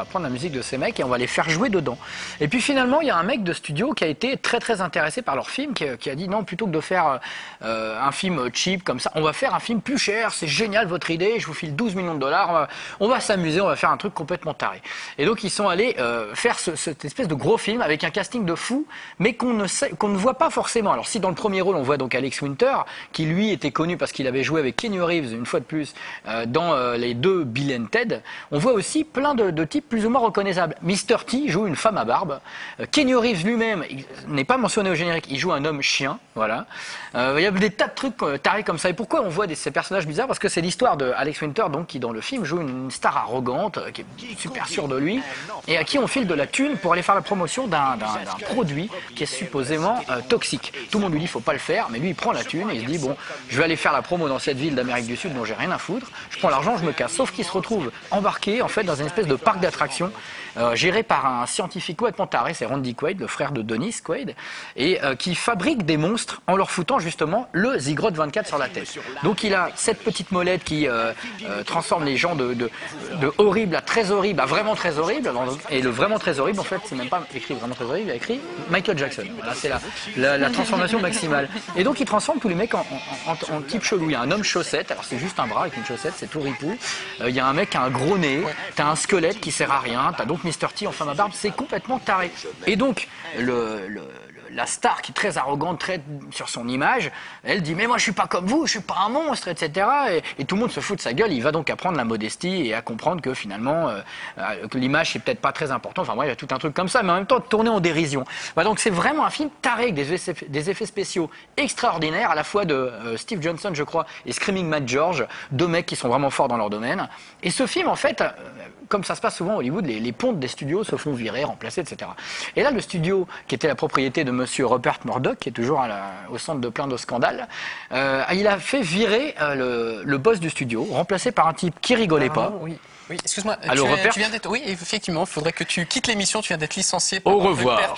prendre la musique de ces mecs et on va les faire jouer dedans. Et puis finalement, il y a un mec de studio qui a été très très intéressé par leur film, qui a dit non, plutôt que de faire un film cheap comme ça, on va faire un film plus cher, c'est génial votre idée, je vous file 12 millions de dollars, on va s'amuser, on va faire un truc complètement taré. Et donc ils sont allés faire cette espèce de gros film avec un casting de fou, mais qu'on ne voit pas forcément. Alors si dans le premier rôle on voit donc Alex Winter, qui lui était connu parce qu'il avait joué avec Keanu Reeves une fois de plus dans les deux Bill and Ted, on voit aussi plein de types plus ou moins reconnaissables. Mr. T joue une femme à barbe, Keanu Reeves lui-même n'est pas mentionné au générique, il joue un homme chien, voilà. Il y a des tas de trucs tarés comme ça. Et pourquoi on voit ces personnages bizarres? Parce que c'est l'histoire de Alex Winter, donc, qui dans le film joue une star arrogante, qui est super sûre de lui, et à qui on file de la thune pour aller faire la promotion d'un produit qui est supposément toxique. Tout le monde lui dit faut pas le faire, mais lui il prend la thune et il se dit bon, je vais aller faire la promo dans cette ville d'Amérique du Sud dont j'ai rien à foutre, je prends l'argent, je me casse. Sauf qu'il se retrouve embarqué en fait dans une espèce de parc d'attractions géré par un scientifique complètement taré, c'est Randy Quaid, le frère de Dennis Quaid, et qui fabrique des monstres en leur foutant justement le Zygrote 24 sur la tête. Donc il a cette petite molette qui transforme les gens de horrible à très horrible à vraiment très horrible, et le vraiment très horrible en fait c'est même pas écrit vraiment très horrible, il a écrit Michael Jackson. Voilà, c'est la transformation maximale. Et donc il transforme tous les mecs en type chelou. Il y a un homme chaussette, alors c'est juste un bras avec une chaussette, c'est tout ripou. Il y a un mec qui a un gros nez, t'as un squelette qui sert à rien, t'as donc Mr. T en femme à barbe, c'est complètement taré. Et donc la star qui est très arrogante, très sur son image, elle dit mais moi je suis pas comme vous, je suis pas un monstre, etc. Et tout le monde se fout de sa gueule. Il va donc apprendre la modestie et à comprendre que finalement que l'image c'est peut-être pas très important. Enfin moi il y a tout un truc comme ça, mais en même temps tourné en dérision. Bah, donc c'est vraiment un film taré avec des effets spéciaux extraordinaires, à la fois de Steve Johnson je crois et Screaming Mad George, deux mecs qui sont vraiment forts dans leur domaine. Et ce film en fait, comme ça se passe souvent à Hollywood, les pontes des studios se font virer, remplacer, etc. Et là, le studio, qui était la propriété de monsieur Rupert Murdoch, qui est toujours au centre de plein de scandales, il a fait virer le boss du studio, remplacé par un type qui rigolait pas. Oui. Oui, excuse-moi. Allô, Rupert ? Tu viens d'être. Oui, effectivement, il faudrait que tu quittes l'émission. Tu viens d'être licencié. Par Au revoir.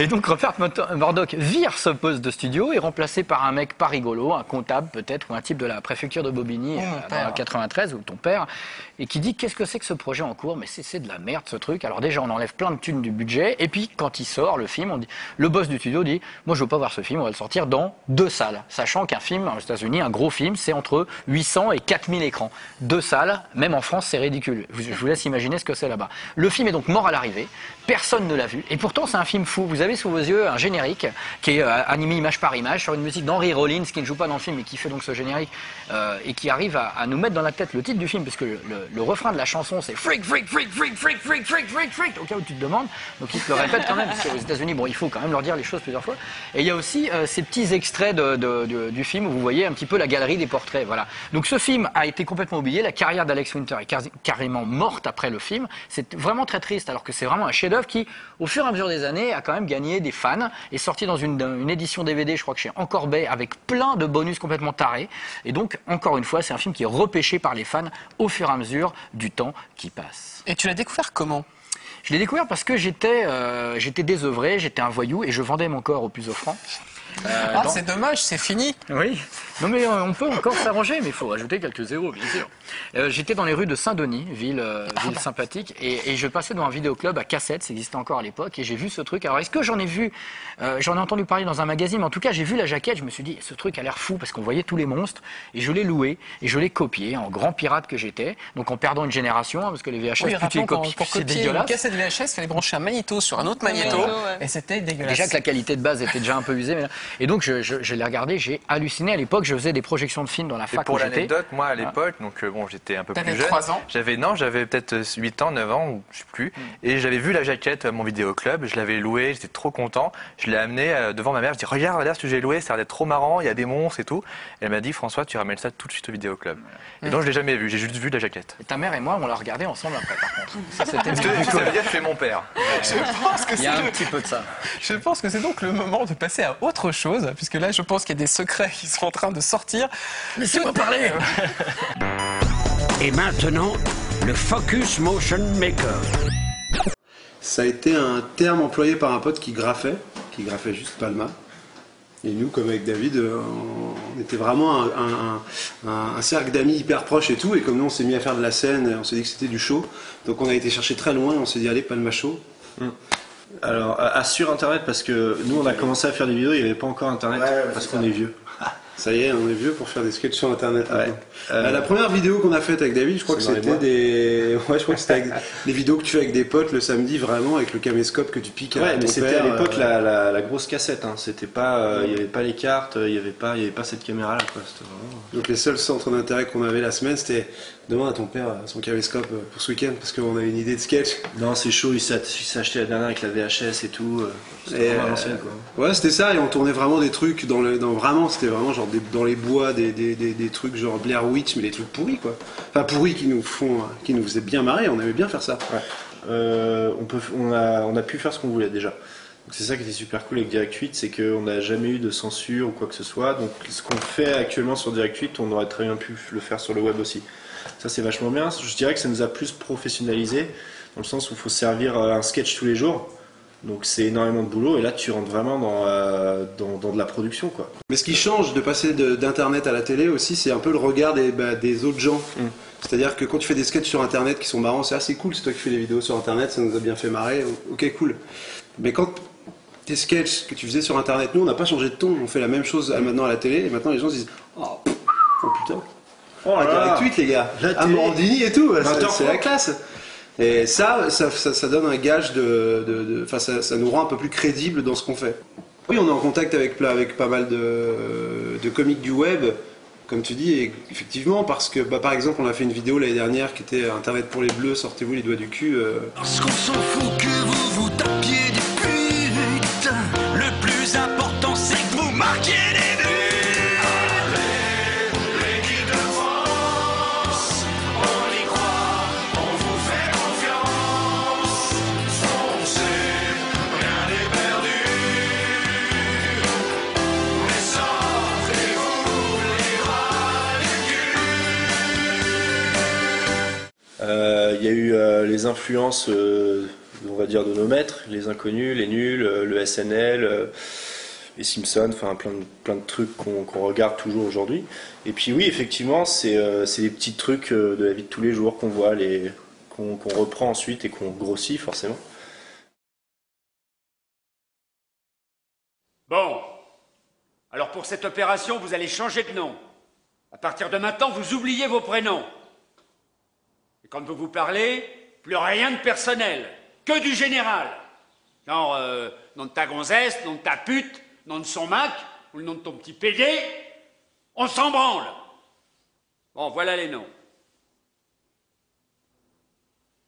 Et donc Rupert Murdoch vire ce poste de studio et est remplacé par un mec pas rigolo, un comptable peut-être, ou un type de la préfecture de Bobigny en 93, ou ton père, et qui dit qu'est-ce que c'est que ce projet en cours? Mais c'est de la merde ce truc. Alors déjà on enlève plein de thunes du budget, et puis quand il sort le film, le boss du studio dit moi je veux pas voir ce film, on va le sortir dans 2 salles, sachant qu'un film aux États-Unis, un gros film, c'est entre 800 et 4000 écrans. 2 salles, même en France, c'est ridicule. Je vous laisse imaginer ce que c'est là-bas. Le film est donc mort à l'arrivée, personne ne l'a vu, et pourtant c'est un film fou. Vous avez sous vos yeux un générique qui est animé image par image sur une musique d'Henry Rollins, qui ne joue pas dans le film, mais qui fait donc ce générique, et qui arrive à nous mettre dans la tête le titre du film, puisque le refrain de la chanson c'est freak, freak, freak, freak, freak, freak, freak, freak, freak, au cas où tu te demandes, donc ils te le répètent quand même, parce qu'aux États-Unis, bon, il faut quand même leur dire les choses plusieurs fois. Et il y a aussi ces petits extraits du film où vous voyez un petit peu la galerie des portraits, voilà. Donc ce film a été complètement oublié, la carrière d'Alex Winter est carrément morte après le film. C'est vraiment très triste, alors que c'est vraiment un chef-d'œuvre qui, au fur et à mesure des années, a quand même gagné des fans, est sorti dans une édition DVD, je crois que chez Encore Bay, avec plein de bonus complètement tarés. Et donc, encore une fois, c'est un film qui est repêché par les fans au fur et à mesure du temps qui passe. Et tu l'as découvert comment ? Je l'ai découvert parce que j'étais désœuvré, j'étais un voyou et je vendais mon corps au plus offrant. C'est dommage, c'est fini. Oui, non mais on peut encore s'arranger, mais il faut rajouter quelques zéros, bien sûr. J'étais dans les rues de Saint-Denis, ville sympathique, et je passais dans un vidéoclub à cassette, ça existait encore à l'époque, et j'ai vu ce truc. Alors est-ce que j'en ai vu, j'en ai entendu parler dans un magazine, mais en tout cas j'ai vu la jaquette, je me suis dit, ce truc a l'air fou, parce qu'on voyait tous les monstres, et je l'ai loué, et je l'ai copié, en grand pirate que j'étais, donc en perdant une génération, hein, parce que les VHS, oui, plus tu les copies, pour c'est copier dégueulasse. une cassette VHS, il fallait brancher un magnéto sur un autre magnéto, et c'était dégueulasse. Déjà que la qualité de base était déjà un peu usée, mais là... Et donc je l'ai regardé, j'ai halluciné. À l'époque, je faisais des projections de films dans la Et fac pour où j'étais. l'anecdote, moi à l'époque, donc bon, j'étais un peu T'avais plus jeune. 3 ans? J'avais peut-être 8 ans, 9 ans, ou je sais plus. Et j'avais vu la jaquette à mon vidéoclub, je l'avais loué, j'étais trop content. Je l'ai amené devant ma mère, je dis regarde ce que j'ai loué, ça a l'air d'être trop marrant, il y a des monstres et tout. Et elle m'a dit François, tu ramènes ça tout de suite au vidéoclub. Et donc je l'ai jamais vu, j'ai juste vu la jaquette. Et ta mère et moi, on l'a regardé ensemble après, par contre. Ça, c'était Est-ce que ça veut dire que c'est mon père? Je pense que Il y a un petit peu de ça. Je pense que c'est donc le moment de passer à autre chose, puisque là, je pense qu'il y a des secrets qui sont en train de sortir. Laissez-moi parler. Et maintenant, le Focus Motion Maker. Ça a été un terme employé par un pote qui graphait juste Palma. Et nous, comme avec David, on était vraiment un cercle d'amis hyper proches et tout. Et comme nous, on s'est mis à faire de la scène, on s'est dit que c'était du show. Donc on a été chercher très loin, on s'est dit allez, Palma Show. Alors, sur Internet, parce que nous, on a commencé à faire des vidéos, il n'y avait pas encore Internet, parce qu'on est vieux. Ça y est, on est vieux pour faire des sketchs sur Internet. La première vidéo qu'on a faite avec David, je crois que c'était des vidéos que tu fais avec des potes le samedi, vraiment, avec le caméscope que tu piques. Ouais, mais c'était à l'époque la grosse cassette. Hein. C'était pas, il n'y avait pas les cartes, il n'y avait pas cette caméra-là. Vraiment... Donc les seuls centres d'intérêt qu'on avait la semaine, c'était demande à ton père son caméscope pour ce week-end, parce qu'on avait une idée de sketch. Non, c'est chaud, il s'est acheté la dernière avec la VHS et tout. C'était vraiment à l'ancienne, quoi. Ouais, c'était ça, et on tournait vraiment des trucs c'était vraiment genre dans les bois, des trucs genre Blair Witch, mais des trucs pourris, quoi. Enfin, pourris qui nous faisaient bien marrer, on aimait bien faire ça. Ouais. On a pu faire ce qu'on voulait déjà. C'est ça qui était super cool avec Direct 8, c'est qu'on n'a jamais eu de censure ou quoi que ce soit. Donc ce qu'on fait actuellement sur Direct 8, on aurait très bien pu le faire sur le web aussi. Ça c'est vachement bien. Je dirais que ça nous a plus professionnalisé, dans le sens où il faut servir un sketch tous les jours. Donc c'est énormément de boulot et là tu rentres vraiment dans de la production, quoi. Mais ce qui change de passer d'internet à la télé aussi, c'est un peu le regard des autres gens. C'est-à-dire que quand tu fais des sketchs sur internet qui sont marrants, c'est assez cool, c'est toi qui fais des vidéos sur internet, ça nous a bien fait marrer, ok cool. Mais quand tes sketchs que tu faisais sur internet, nous on n'a pas changé de ton, on fait la même chose maintenant à la télé et maintenant les gens se disent oh putain, Direct 8 les gars, Amandini et tout, c'est la classe. Et ça donne un gage ça nous rend un peu plus crédibles dans ce qu'on fait. Oui, on est en contact avec pas mal de comiques du web, comme tu dis, et effectivement, parce que par exemple, on a fait une vidéo l'année dernière qui était Internet pour les bleus, sortez-vous les doigts du cul. Parce qu'on s'en fout que vous tapiez des putes, le plus important c'est que vous marquiez des buts. Il y a eu les influences, on va dire, de nos maîtres, les inconnus, les nuls, le SNL, les Simpsons, enfin plein de trucs qu'on regarde toujours aujourd'hui. Et puis oui, effectivement, c'est des petits trucs de la vie de tous les jours qu'on voit, qu'on reprend ensuite et qu'on grossit forcément. Bon, alors pour cette opération, vous allez changer de nom. À partir de maintenant, vous oubliez vos prénoms. Et quand vous parlez, plus rien de personnel, que du général. Genre, nom de ta gonzesse, nom de ta pute, nom de son Mac, ou le nom de ton petit PD, on s'en branle. Bon, voilà les noms.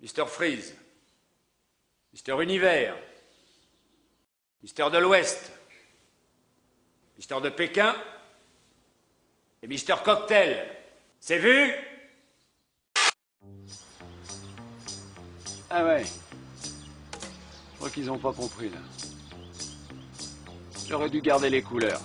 Mister Freeze, Mister Univers, Mister de l'Ouest, Mister de Pékin et Mister Cocktail. C'est vu? Ah ouais. Je crois qu'ils n'ont pas compris là. J'aurais dû garder les couleurs.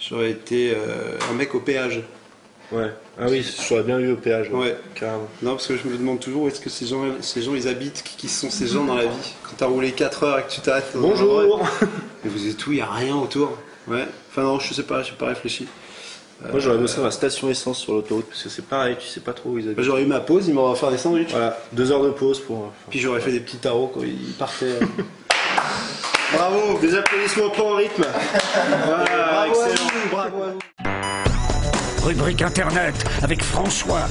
J'aurais été un mec au péage. Ouais. Ah oui, je l'aurais bien vu au péage. Ouais. Carrément. Non, parce que je me demande toujours où est-ce que ces gens ils habitent, qui sont ces gens dans la vie. Quand t'as roulé 4 heures et que tu t'arrêtes. Bonjour. Et vous êtes où, il n'y a rien autour. Ouais. Enfin non, je sais pas, j'ai pas réfléchi. Moi j'aurais bossé dans la station essence sur l'autoroute parce que c'est pareil, tu sais pas trop où ils habitent. J'aurais eu ma pause, ils m'auraient offert des sandwichs. Voilà, 2 heures de pause pour. Puis j'aurais fait des petits tarots quand ils partaient. Bravo, des applaudissements pas en rythme. Voilà, Bravo excellent. à vous, bravo à vous. Rubrique Internet avec François.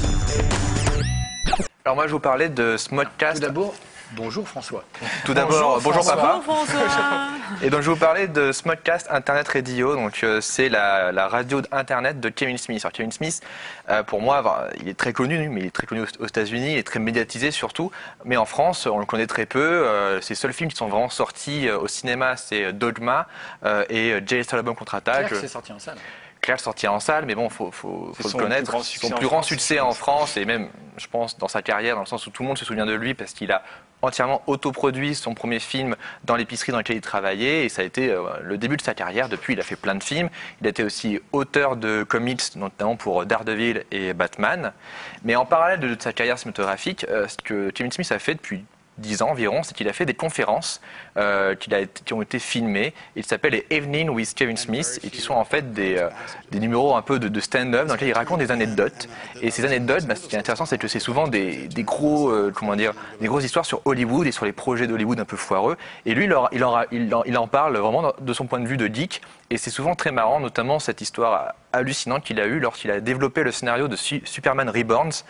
Alors moi, je vous parlais de Smodcast. Tout d'abord, bonjour François. Tout d'abord, bonjour papa. Bonjour François. Et donc je vais vous parler de Smodcast Internet Radio. Donc c'est la radio Internet de Kevin Smith. Alors Kevin Smith, pour moi, il est très connu, mais il est très connu aux États-Unis, il est très médiatisé surtout. Mais en France, on le connaît très peu. Ses seuls films qui sont vraiment sortis au cinéma, c'est Dogma et Jay Silent contre-attaque. Claire, c'est sorti en salle. Claire sorti en salle, mais bon, faut le connaître. Son plus grand succès en France, et même, je pense, dans sa carrière, dans le sens où tout le monde se souvient de lui, parce qu'il a entièrement autoproduit son premier film dans l'épicerie dans laquelle il travaillait, et ça a été le début de sa carrière. Depuis, il a fait plein de films. Il a été aussi auteur de comics, notamment pour Daredevil et Batman. Mais en parallèle de sa carrière cinématographique, ce que Kevin Smith a fait depuis 10 ans environ, c'est qu'il a fait des conférences qui ont été filmées. Il s'appelle les Evening with Kevin Smith, et qui sont en fait des numéros un peu de stand-up dans lesquels il raconte des anecdotes. Et ces anecdotes, ce qui est intéressant, c'est que c'est souvent des grosses histoires sur Hollywood et sur les projets d'Hollywood un peu foireux. Et lui, il en parle vraiment de son point de vue de geek. Et c'est souvent très marrant, notamment cette histoire hallucinante qu'il a eue lorsqu'il a développé le scénario de Superman Reborns.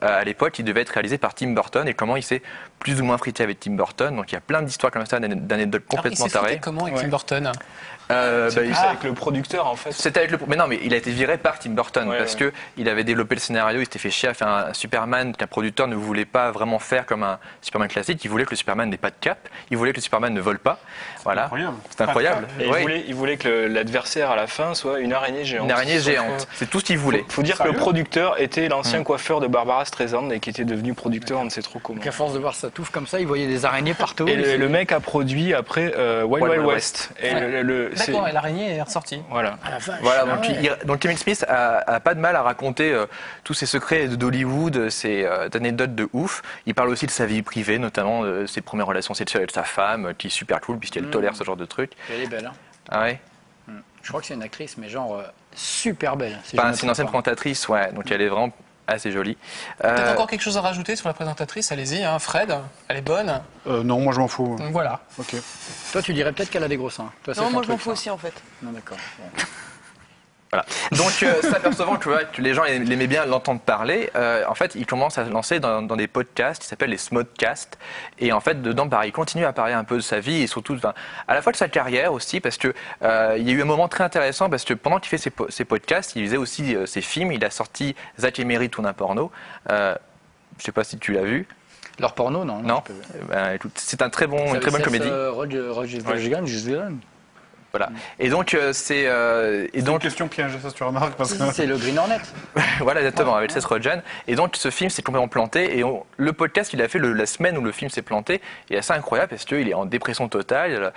À l'époque, il devait être réalisé par Tim Burton, et comment il s'est plus ou moins frité avec Tim Burton. Donc il y a plein d'histoires comme ça, d'anecdotes complètement tarées. Comment avec Tim Burton avec le producteur en fait. C'était avec mais non, mais il a été viré par Tim Burton parce que il avait développé le scénario, il s'était fait chier à faire un Superman qu'un producteur ne voulait pas vraiment faire comme un Superman classique. Il voulait que le Superman n'ait pas de cape, il voulait que le Superman ne vole pas. Voilà. C'est incroyable. Et il voulait que l'adversaire à la fin soit une araignée géante. Une araignée géante. C'est tout ce qu'il voulait. Faut dire que le producteur était l'ancien coiffeur de Barbara Streisand et qui était devenu producteur, on ne sait trop comment. Donc à force de voir sa touffe comme ça, il voyait des araignées partout. Et le mec a produit après Wild Wild West. Et d'accord, et l'araignée est ressortie. Voilà. Voilà, donc Kevin Smith a pas de mal à raconter tous ses secrets d'Hollywood, ses anecdotes de ouf. Il parle aussi de sa vie privée, notamment ses premières relations sexuelles avec sa femme, qui est super cool puisqu'elle tolère ce genre de truc. Elle est belle, hein. Ah ouais. Je crois que c'est une actrice, mais genre super belle. C'est une ancienne présentatrice, ouais, donc elle est vraiment assez jolie. Peut-être encore quelque chose à rajouter sur la présentatrice, allez-y, hein. Fred, elle est bonne. Non, moi je m'en fous. Voilà. Ok. Toi, tu dirais peut-être qu'elle a des gros seins. Toi, Non, moi je m'en fous aussi en fait. Non, d'accord. Bon. Voilà. Donc, s'apercevant que les gens l'aimaient bien l'entendre parler, en fait, il commence à se lancer dans des podcasts qui s'appellent les Smodcasts. Et en fait, dedans, pareil, il continue à parler un peu de sa vie et surtout, à la fois de sa carrière aussi, parce que il y a eu un moment très intéressant, parce que pendant qu'il fait ses podcasts, il faisait aussi ses films. Il a sorti Zack et Mary tournent un porno. Je sais pas si tu l'as vu. Leur porno, non. Non. C'est une très bonne comédie. Voilà. Et donc c'est une question piège, ça tu remarques parce que c'est le Green Hornet. Voilà, exactement, avec Seth Rogen. Et donc ce film s'est complètement planté, et le podcast qu'il a fait la semaine où le film s'est planté est assez incroyable parce qu'il est en dépression totale.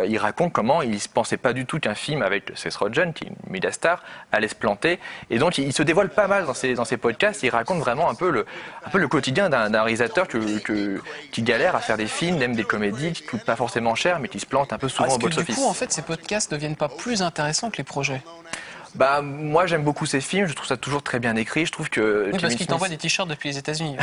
Il raconte comment il ne pensait pas du tout qu'un film avec Seth Rogen, qui est une méga star, allait se planter. Et donc il se dévoile pas mal dans ses podcasts. Il raconte vraiment un peu le quotidien d'un réalisateur qui galère à faire des films, même des comédies qui coûtent pas forcément cher, mais qui se plantent un peu souvent au box-office. Du coup, en fait, ces podcasts ne deviennent pas plus intéressants que les projets. Bah, moi j'aime beaucoup ces films, je trouve ça toujours très bien écrit. Je trouve que. Oui, parce qu'il t'envoie des t-shirts depuis les États-Unis.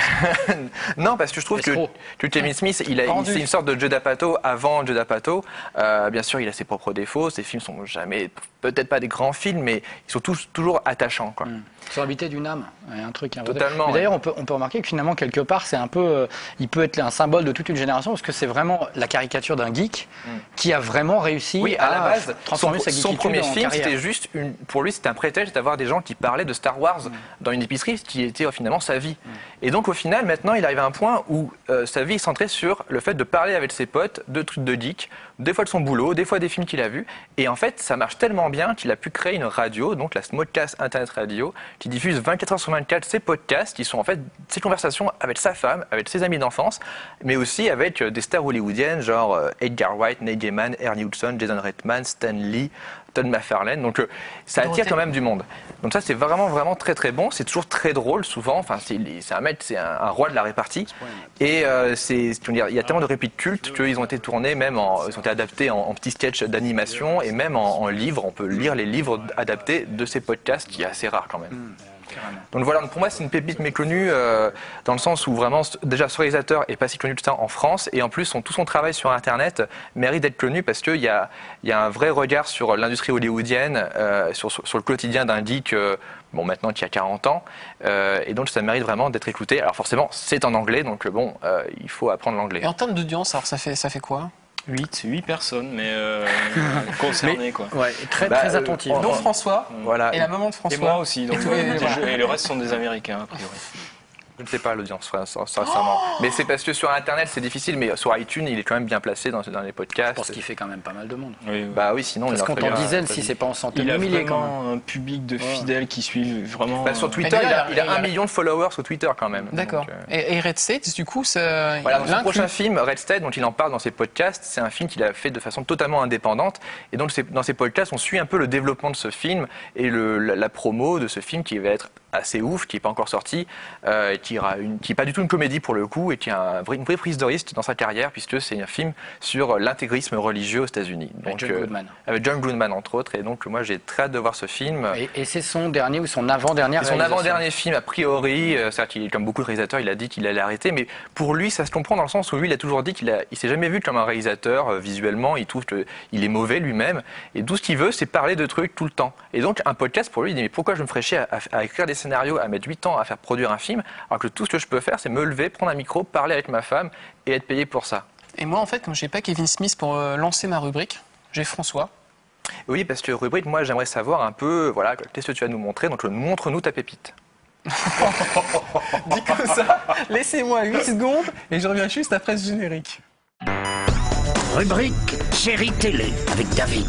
Non, parce que je trouve que Kevin Smith, c'est une sorte de Judd Apatow avant Judd Apatow. Bien sûr, il a ses propres défauts. Ses films sont jamais, peut-être pas des grands films, mais ils sont toujours attachants, quoi. Sur l'habité d'une âme, un truc. Totalement. Mais d'ailleurs, on peut remarquer que finalement, quelque part, c'est un peu, il peut être un symbole de toute une génération, parce que c'est vraiment la caricature d'un geek qui a vraiment réussi à la base, transformer sa geekitude son premier en film, carrière. c'était juste pour lui, c'était un prétexte d'avoir des gens qui parlaient de Star Wars dans une épicerie, ce qui était finalement sa vie. Et donc au final, maintenant, il arrive à un point où sa vie est centrée sur le fait de parler avec ses potes de trucs de geek, des fois de son boulot, des fois des films qu'il a vus. Et en fait, ça marche tellement bien qu'il a pu créer une radio, donc la Smodcast Internet Radio, qui diffuse 24 heures sur 24 ses podcasts, qui sont en fait ses conversations avec sa femme, avec ses amis d'enfance, mais aussi avec des stars hollywoodiennes, genre Edgar Wright, Neil Gaiman, Ernie Hudson, Jason Reitman, Stan Lee, Todd McFarlane. Donc ça attire quand même du monde. Donc ça c'est vraiment très très bon. C'est toujours très drôle souvent. Enfin c'est un mec, c'est un roi de la répartie. Et il y a tellement de répliques cultes qu'ils ont été tournés ils ont été adaptés en petits sketchs d'animation et même en livres. On peut lire les livres adaptés de ces podcasts, qui est assez rare quand même. Donc voilà, pour moi c'est une pépite méconnue dans le sens où vraiment déjà ce réalisateur est pas si connu que ça en France et en plus tout son travail sur Internet mérite d'être connu parce qu'il y a un vrai regard sur l'industrie hollywoodienne, sur le quotidien d'un geek maintenant qui a 40 ans et donc ça mérite vraiment d'être écouté. Alors forcément c'est en anglais donc il faut apprendre l'anglais. Et en termes d'audience, alors ça fait quoi ? 8 personnes, mais concernées quoi. Ouais, très attentifs. Donc François, voilà. Et la maman de François. Et moi aussi, donc, et le reste sont des Américains a priori. Je ne sais pas l'audience, sincèrement. Mais c'est parce que sur Internet, c'est difficile, mais sur iTunes, il est quand même bien placé dans les podcasts. Je pense qu'il fait quand même pas mal de monde. Oui. Bah oui, sinon... Parce qu'on t'en dizaines si c'est pas en centaines de milliers quand même. Il a un public de fidèles qui suivent vraiment... sur Twitter, il a 1 million de followers sur Twitter quand même. D'accord. Et Red State, du coup, ça... Voilà, son prochain film, Red State, dont il en parle dans ses podcasts, c'est un film qu'il a fait de façon totalement indépendante. Et donc, dans ses podcasts, on suit un peu le développement de ce film et la promo de ce film qui va être assez ouf, qui n'est pas encore sorti, qui n'est pas du tout une comédie pour le coup, et qui a une vraie prise de risque dans sa carrière, puisque c'est un film sur l'intégrisme religieux aux États-Unis. Avec John Goodman. Avec John Goodman, entre autres, et donc moi j'ai très hâte de voir ce film. Et c'est son dernier ou son avant-dernier C'est son avant-dernier film, a priori, c'est-à-dire comme beaucoup de réalisateurs, il a dit qu'il allait arrêter, mais pour lui, ça se comprend dans le sens où lui, il a toujours dit qu'il s'est jamais vu comme un réalisateur visuellement, il trouve qu'il est mauvais lui-même, et tout ce qu'il veut, c'est parler de trucs tout le temps. Et donc, un podcast, pour lui, il dit, mais pourquoi je me ferais chier à écrire des scénarios, à mettre 8 ans à faire produire un film, alors que tout ce que je peux faire, c'est me lever, prendre un micro, parler avec ma femme et être payé pour ça. Et moi, en fait, comme j'ai pas Kevin Smith pour lancer ma rubrique, j'ai François. Oui, parce que rubrique, moi, j'aimerais savoir un peu, voilà, qu'est-ce que tu vas nous montrer, donc montre-nous ta pépite. Dit comme ça, laissez-moi 8 secondes et je reviens juste après ce générique. Rubrique série télé avec David.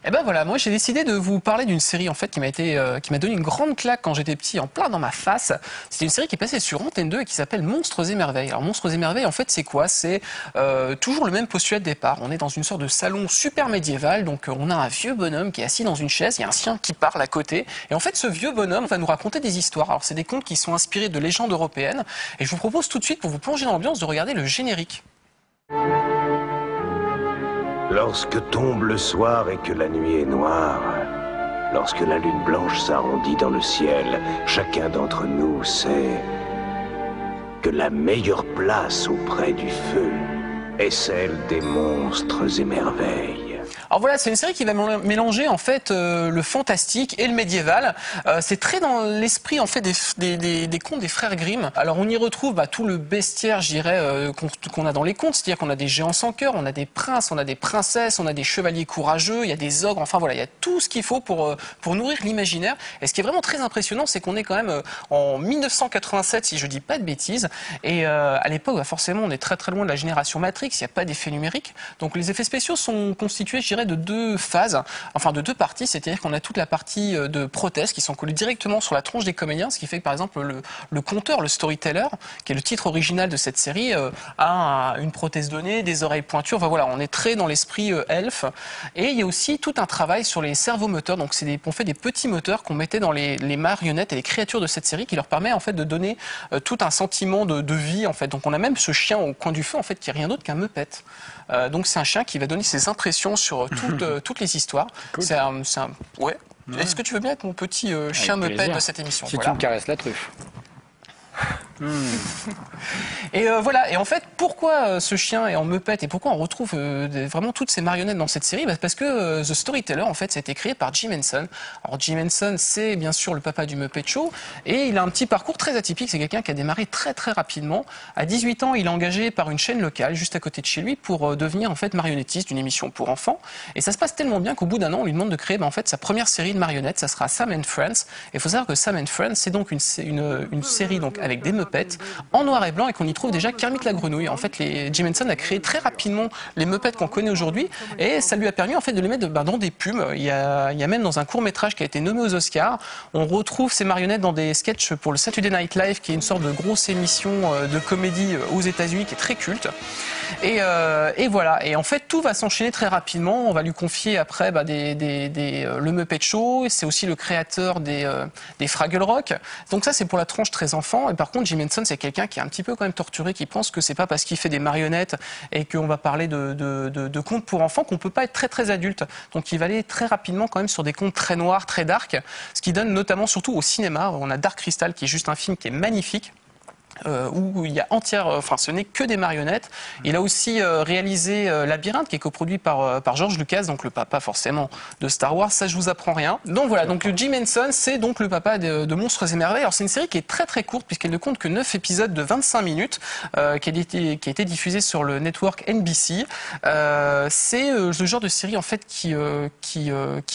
Et ben voilà, moi j'ai décidé de vous parler d'une série en fait qui m'a donné une grande claque quand j'étais petit, en plein dans ma face. C'est une série qui est passée sur Antenne 2 et qui s'appelle Monstres et Merveilles. Alors Monstres et Merveilles, en fait c'est quoi ? C'est toujours le même postulat de départ. On est dans une sorte de salon super médiéval, donc on a un vieux bonhomme qui est assis dans une chaise, il y a un chien qui parle à côté, et en fait ce vieux bonhomme va nous raconter des histoires. Alors c'est des contes qui sont inspirés de légendes européennes, et je vous propose tout de suite, pour vous plonger dans l'ambiance, de regarder le générique. Lorsque tombe le soir et que la nuit est noire, lorsque la lune blanche s'arrondit dans le ciel, chacun d'entre nous sait que la meilleure place auprès du feu est celle des monstres et merveilles. Alors voilà, c'est une série qui va mélanger en fait le fantastique et le médiéval. C'est très dans l'esprit en fait des contes des frères Grimm. Alors on y retrouve tout le bestiaire, je dirais, qu'on a dans les contes, c'est-à-dire qu'on a des géants sans cœur, on a des princes, on a des princesses, on a des chevaliers courageux, il y a des ogres. Enfin voilà, il y a tout ce qu'il faut pour nourrir l'imaginaire. Et ce qui est vraiment très impressionnant, c'est qu'on est quand même en 1987, si je dis pas de bêtises. Et à l'époque, forcément, on est très très loin de la génération Matrix. Il n'y a pas d'effets numériques, donc les effets spéciaux sont constitués, je dirais, de deux phases, enfin de deux parties, c'est-à-dire qu'on a toute la partie de prothèses qui sont collées directement sur la tronche des comédiens, ce qui fait que par exemple le conteur, le storyteller, qui est le titre original de cette série, a une prothèse de nez, des oreilles pointues, enfin voilà, on est très dans l'esprit elfe. Et il y a aussi tout un travail sur les servomoteurs, donc on fait des petits moteurs qu'on mettait dans les marionnettes et les créatures de cette série qui leur permet en fait de donner tout un sentiment de vie en fait. Donc on a même ce chien au coin du feu en fait qui est rien d'autre qu'un Muppet. Donc c'est un chien qui va donner ses impressions sur toutes les histoires. Cool. Ouais. Est-ce que tu veux bien être mon petit chien Muppet de cette émission ? Si tu me caresses la truffe. Et voilà, et en fait, pourquoi ce chien est en Muppet et pourquoi on retrouve vraiment toutes ces marionnettes dans cette série ? Parce que The Storyteller, en fait, ça a été créé par Jim Henson. Alors Jim Henson, c'est bien sûr le papa du Muppet Show, et il a un petit parcours très atypique. C'est quelqu'un qui a démarré très très rapidement. À 18 ans, il est engagé par une chaîne locale juste à côté de chez lui pour devenir en fait marionnettiste d'une émission pour enfants. Et ça se passe tellement bien qu'au bout d'un an, on lui demande de créer en fait sa première série de marionnettes. Ça sera Sam and Friends. Et il faut savoir que Sam and Friends, c'est donc une série donc avec des Muppets Muppets en noir et blanc et qu'on y trouve déjà Kermit la grenouille. En fait, Jim Henson a créé très rapidement les Muppets qu'on connaît aujourd'hui et ça lui a permis en fait de les mettre dans des pubs. Il y a même dans un court-métrage qui a été nommé aux Oscars, on retrouve ces marionnettes dans des sketchs pour le Saturday Night Live, qui est une sorte de grosse émission de comédie aux États-Unis qui est très culte. Et voilà. Et en fait, tout va s'enchaîner très rapidement. On va lui confier après le Muppet Show. C'est aussi le créateur des Fraggle Rock. Donc ça, c'est pour la tranche très enfant. Et par contre, Jim Henson, c'est quelqu'un qui est un petit peu quand même torturé, qui pense que c'est pas parce qu'il fait des marionnettes et qu'on va parler de contes pour enfants qu'on peut pas être très très adulte. Donc il va aller très rapidement quand même sur des contes très noirs, très dark. Ce qui donne notamment surtout au cinéma. On a Dark Crystal, qui est juste un film qui est magnifique. Où il y a ce n'est que des marionnettes. Il a aussi réalisé Labyrinthe, qui est coproduit par George Lucas, donc le papa forcément de Star Wars. Ça, je vous apprends rien. Donc voilà, donc Jim Henson, c'est donc le papa de Monstres et Merveilles. Alors c'est une série qui est très très courte puisqu'elle ne compte que 9 épisodes de 25 minutes, qui a été diffusée sur le network NBC. C'est le genre de série en fait qui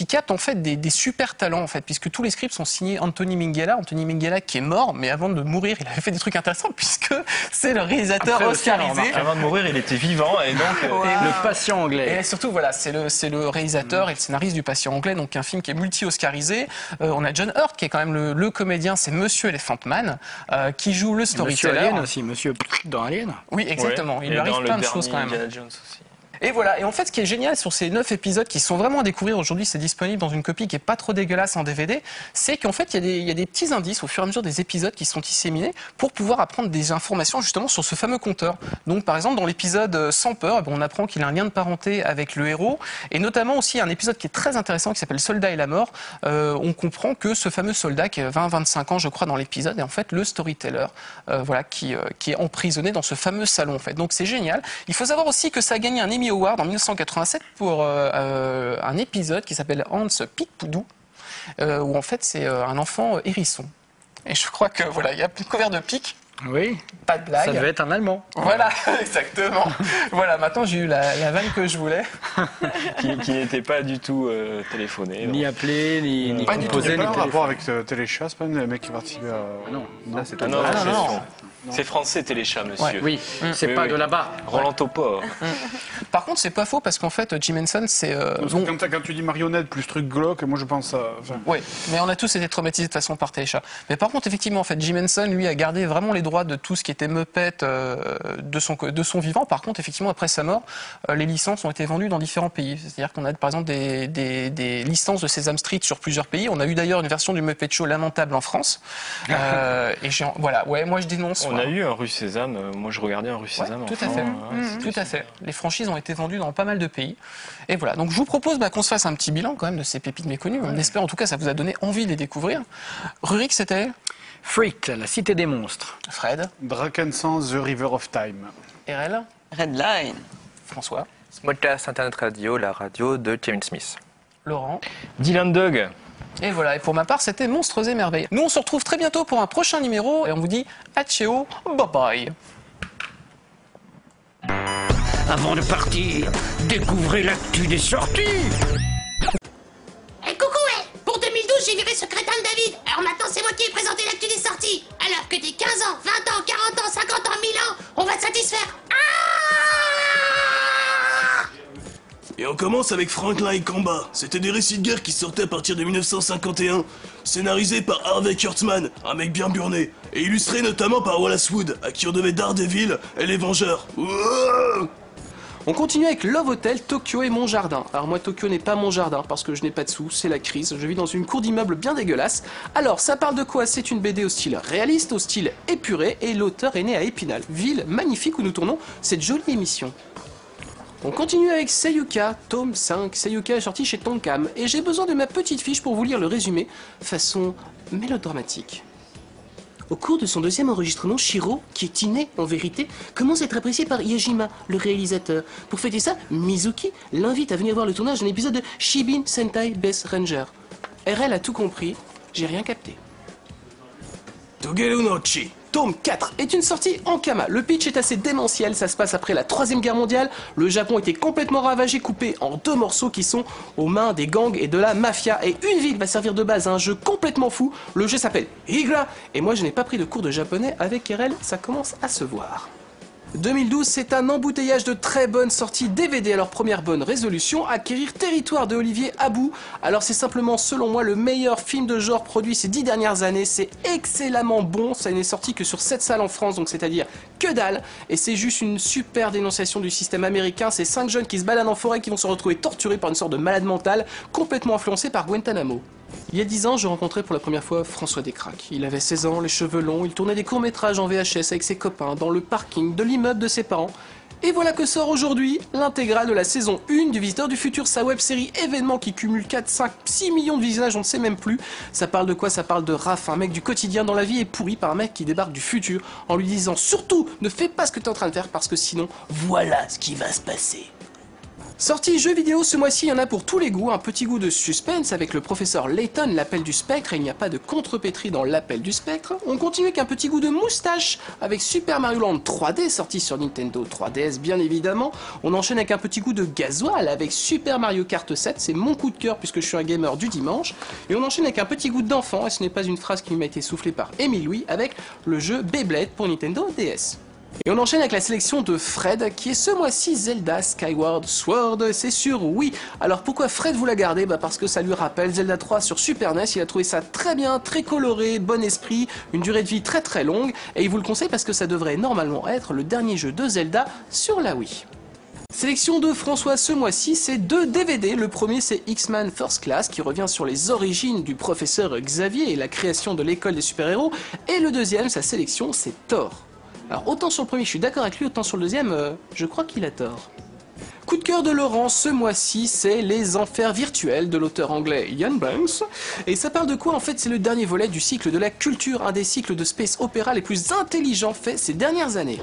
capte en fait des super talents en fait, puisque tous les scripts sont signés Anthony Minghella. Anthony Minghella qui est mort, mais avant de mourir, il avait fait des trucs intéressants puisque c'est le réalisateur oscarisé. Avant de mourir, il était vivant et donc le patient anglais. Et surtout, voilà, c'est le réalisateur et le scénariste du Patient anglais, donc un film qui est multi-oscarisé. On a John Hurt qui est quand même le comédien, c'est Monsieur Elephant Man, qui joue le storyteller. Monsieur Alien aussi, Monsieur dans Alien. Oui, exactement. Il lui arrive plein de choses quand même. Et voilà, et en fait ce qui est génial sur ces 9 épisodes qui sont vraiment à découvrir aujourd'hui, c'est disponible dans une copie qui est pas trop dégueulasse en DVD, c'est qu'en fait il y a des petits indices au fur et à mesure des épisodes qui sont disséminés pour pouvoir apprendre des informations justement sur ce fameux conteur. Donc par exemple dans l'épisode Sans peur, on apprend qu'il a un lien de parenté avec le héros, et notamment aussi un épisode qui est très intéressant qui s'appelle Soldat et la mort. On comprend que ce fameux soldat qui a 20-25 ans je crois dans l'épisode est en fait le storyteller qui est emprisonné dans ce fameux salon en fait. Donc c'est génial. Il faut savoir aussi que ça a gagné un Emmy Award en 1987 pour un épisode qui s'appelle Hans Pic-Poudou, où en fait c'est un enfant hérisson. Et je crois que voilà, il y a plus de couvert de pic. Oui. Pas de blague. Ça devait être un Allemand. Voilà, exactement. Voilà, maintenant j'ai eu la vanne que je voulais. qui n'était pas du tout téléphoné. Ni appelé, ni pas du tout. composé. Il n'y a pas un rapport avec Téléchat, c'est pas le mec qui participe à... Non, non. C'est français Téléchat, monsieur. Ouais, oui, c'est pas de là-bas. Roland Topor. Par contre, c'est pas faux parce qu'en fait, Jim Henson, c'est. Quand tu dis marionnette plus truc glauque, moi je pense à. Oui, mais on a tous été traumatisés de façon par Téléchat. Mais par contre, effectivement, en fait, Jim Henson, lui, a gardé vraiment les droits de tout ce qui était Muppet de son vivant. Par contre, effectivement, après sa mort, les licences ont été vendues dans différents pays. C'est-à-dire qu'on a par exemple des licences de Sesame Street sur plusieurs pays. On a eu d'ailleurs une version du Muppet Show lamentable en France. Moi je dénonce. On a eu un Rue Sésame, moi je regardais un Rue Sésame. Tout à fait. Tout à fait. Les franchises ont été vendues dans pas mal de pays. Et voilà, donc je vous propose qu'on se fasse un petit bilan quand même de ces pépites méconnues. On espère en tout cas ça vous a donné envie de les découvrir. Rurik, c'était Freak, la cité des monstres. Fred. Drakensens, The River of Time. RL. Redline. François. Smodcast Internet Radio, la radio de Kevin Smith. Laurent. Dylan Dog. Et voilà, et pour ma part, c'était Monstres et Merveilles. Nous, on se retrouve très bientôt pour un prochain numéro, et on vous dit ciao, bye bye. Avant de partir, découvrez l'actu des sorties. Hey, coucou, pour 2012, j'ai viré ce crétin de David. Alors maintenant, c'est moi qui ai présenté l'actu des sorties. Alors que t'es 15 ans, 20 ans, 40 ans, 50 ans, 1000 ans, on va te satisfaire. Et on commence avec Franklin et Combat. C'était des récits de guerre qui sortaient à partir de 1951, scénarisés par Harvey Kurtzman, un mec bien burné, et illustrés notamment par Wallace Wood, à qui on devait Daredevil et les Vengeurs. Wow. On continue avec Love Hotel, Tokyo et mon jardin. Alors moi, Tokyo n'est pas mon jardin parce que je n'ai pas de sous, c'est la crise. Je vis dans une cour d'immeuble bien dégueulasse. Alors, ça parle de quoi? C'est une BD au style réaliste, au style épuré, et l'auteur est né à Épinal, ville magnifique où nous tournons cette jolie émission. On continue avec Seiyuka, tome 5. Seiyuka est sorti chez Tonkam, et j'ai besoin de ma petite fiche pour vous lire le résumé, façon mélodramatique. Au cours de son deuxième enregistrement, Shiro, qui est inné en vérité, commence à être apprécié par Yajima, le réalisateur. Pour fêter ça, Mizuki l'invite à venir voir le tournage d'un épisode de Shibin Sentai Best Ranger. RL a tout compris, j'ai rien capté. Togeru no Chi, tome 4 est une sortie en kama. Le pitch est assez démentiel, ça se passe après la 3e guerre mondiale. Le Japon était complètement ravagé, coupé en 2 morceaux qui sont aux mains des gangs et de la mafia. Et une ville va servir de base à un jeu complètement fou. Le jeu s'appelle Higra, et moi je n'ai pas pris de cours de japonais avec RL, ça commence à se voir. 2012, c'est un embouteillage de très bonnes sorties DVD. Alors première bonne résolution, acquérir Territoire de Olivier Abou. Alors c'est simplement selon moi le meilleur film de genre produit ces 10 dernières années. C'est excellemment bon, ça n'est sorti que sur 7 salles en France, donc c'est-à-dire que dalle. Et c'est juste une super dénonciation du système américain. C'est 5 jeunes qui se baladent en forêt qui vont se retrouver torturés par une sorte de malade mental complètement influencé par Guantanamo. Il y a 10 ans, je rencontrais pour la première fois François Descraques. Il avait 16 ans, les cheveux longs, il tournait des courts-métrages en VHS avec ses copains dans le parking de l'immeuble de ses parents. Et voilà que sort aujourd'hui l'intégrale de la saison 1 du Visiteur du Futur, sa web-série événement qui cumule 4, 5, 6 millions de visionnages, on ne sait même plus. Ça parle de quoi? Ça parle de Raph, un mec du quotidien dont la vie est pourrie par un mec qui débarque du futur en lui disant surtout ne fais pas ce que tu es en train de faire parce que sinon voilà ce qui va se passer. Sortie jeux vidéo, ce mois-ci, il y en a pour tous les goûts. Un petit goût de suspense avec le professeur Layton, l'appel du spectre, et il n'y a pas de contrepétrie dans l'appel du spectre. On continue avec un petit goût de moustache avec Super Mario Land 3D, sorti sur Nintendo 3DS bien évidemment. On enchaîne avec un petit goût de gasoil avec Super Mario Kart 7, c'est mon coup de cœur puisque je suis un gamer du dimanche. Et on enchaîne avec un petit goût d'enfant, et ce n'est pas une phrase qui m'a été soufflée par Émile Louis, avec le jeu Beyblade pour Nintendo DS. Et on enchaîne avec la sélection de Fred, qui est ce mois-ci Zelda Skyward Sword, c'est sur Wii. Alors pourquoi Fred vous l'a gardé? Parce que ça lui rappelle Zelda 3 sur Super NES, il a trouvé ça très bien, très coloré, bon esprit, une durée de vie très très longue, et il vous le conseille parce que ça devrait normalement être le dernier jeu de Zelda sur la Wii. Sélection de François ce mois-ci, c'est 2 DVD. Le premier, c'est X-Men First Class, qui revient sur les origines du professeur Xavier et la création de l'école des super-héros. Et le deuxième, sa sélection, c'est Thor. Alors autant sur le premier je suis d'accord avec lui, autant sur le deuxième je crois qu'il a tort. Coup de cœur de Laurent ce mois-ci, c'est Les Enfers virtuels de l'auteur anglais Ian Banks. Et ça parle de quoi? En fait, c'est le dernier volet du cycle de la culture, un des cycles de space opéra les plus intelligents faits ces dernières années.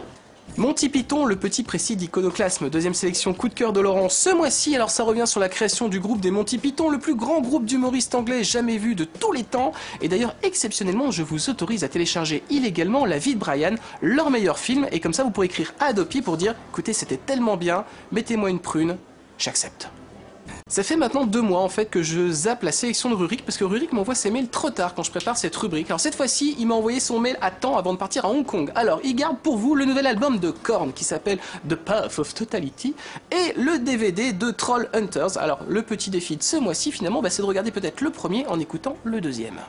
Monty Python, le petit précis d'Iconoclasme, deuxième sélection coup de cœur de Laurent ce mois-ci. Alors ça revient sur la création du groupe des Monty Python, le plus grand groupe d'humoristes anglais jamais vu de tous les temps. Et d'ailleurs, exceptionnellement, je vous autorise à télécharger illégalement La vie de Brian, leur meilleur film. Et comme ça, vous pourrez écrire à Adopi pour dire « Écoutez, c'était tellement bien, mettez-moi une prune, j'accepte ». Ça fait maintenant 2 mois en fait que je zappe la sélection de Rurik parce que Rurik m'envoie ses mails trop tard quand je prépare cette rubrique. Alors cette fois-ci, il m'a envoyé son mail à temps avant de partir à Hong Kong. Alors il garde pour vous le nouvel album de Korn qui s'appelle The Path of Totality et le DVD de Troll Hunters. Alors le petit défi de ce mois-ci finalement, c'est de regarder peut-être le premier en écoutant le deuxième.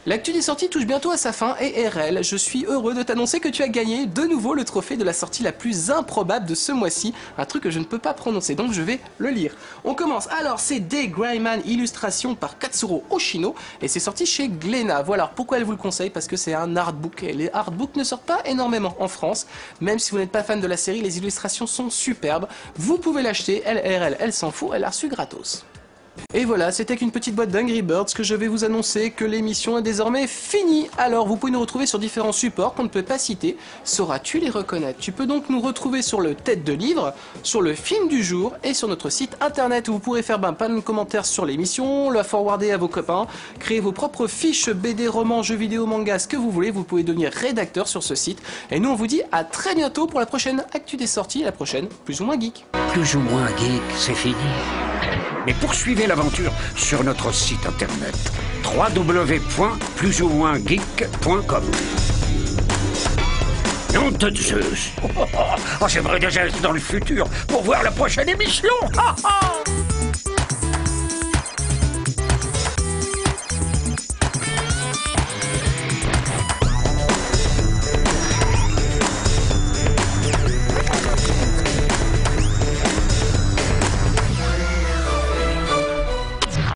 L'actu des sorties touche bientôt à sa fin et RL, je suis heureux de t'annoncer que tu as gagné de nouveau le trophée de la sortie la plus improbable de ce mois-ci, un truc que je ne peux pas prononcer, donc je vais le lire. On commence, alors c'est Day Greyman, illustration par Katsuro Oshino, et c'est sorti chez Glénat. Voilà, pourquoi elle vous le conseille? Parce que c'est un artbook, et les artbooks ne sortent pas énormément en France, même si vous n'êtes pas fan de la série, les illustrations sont superbes, vous pouvez l'acheter, elle s'en fout, elle l'a reçu gratos. Et voilà, c'était qu'une petite boîte d'Angry Birds que je vais vous annoncer que l'émission est désormais finie. Alors, vous pouvez nous retrouver sur différents supports qu'on ne peut pas citer. Sauras-tu les reconnaître? Tu peux donc nous retrouver sur le Tête de Livre, sur le film du jour et sur notre site internet où vous pourrez faire pas de commentaires sur l'émission, la forwarder à vos copains, créer vos propres fiches BD, romans, jeux vidéo, mangas, ce que vous voulez. Vous pouvez devenir rédacteur sur ce site. Et nous, on vous dit à très bientôt pour la prochaine actu des sorties, la prochaine Plus ou moins Geek. Plus ou moins geek, c'est fini. Mais poursuivez l'aventure sur notre site internet www.plusoumoingeek.com. Nom de Zeus. Oh, j'aimerais déjà être dans le futur pour voir la prochaine émission.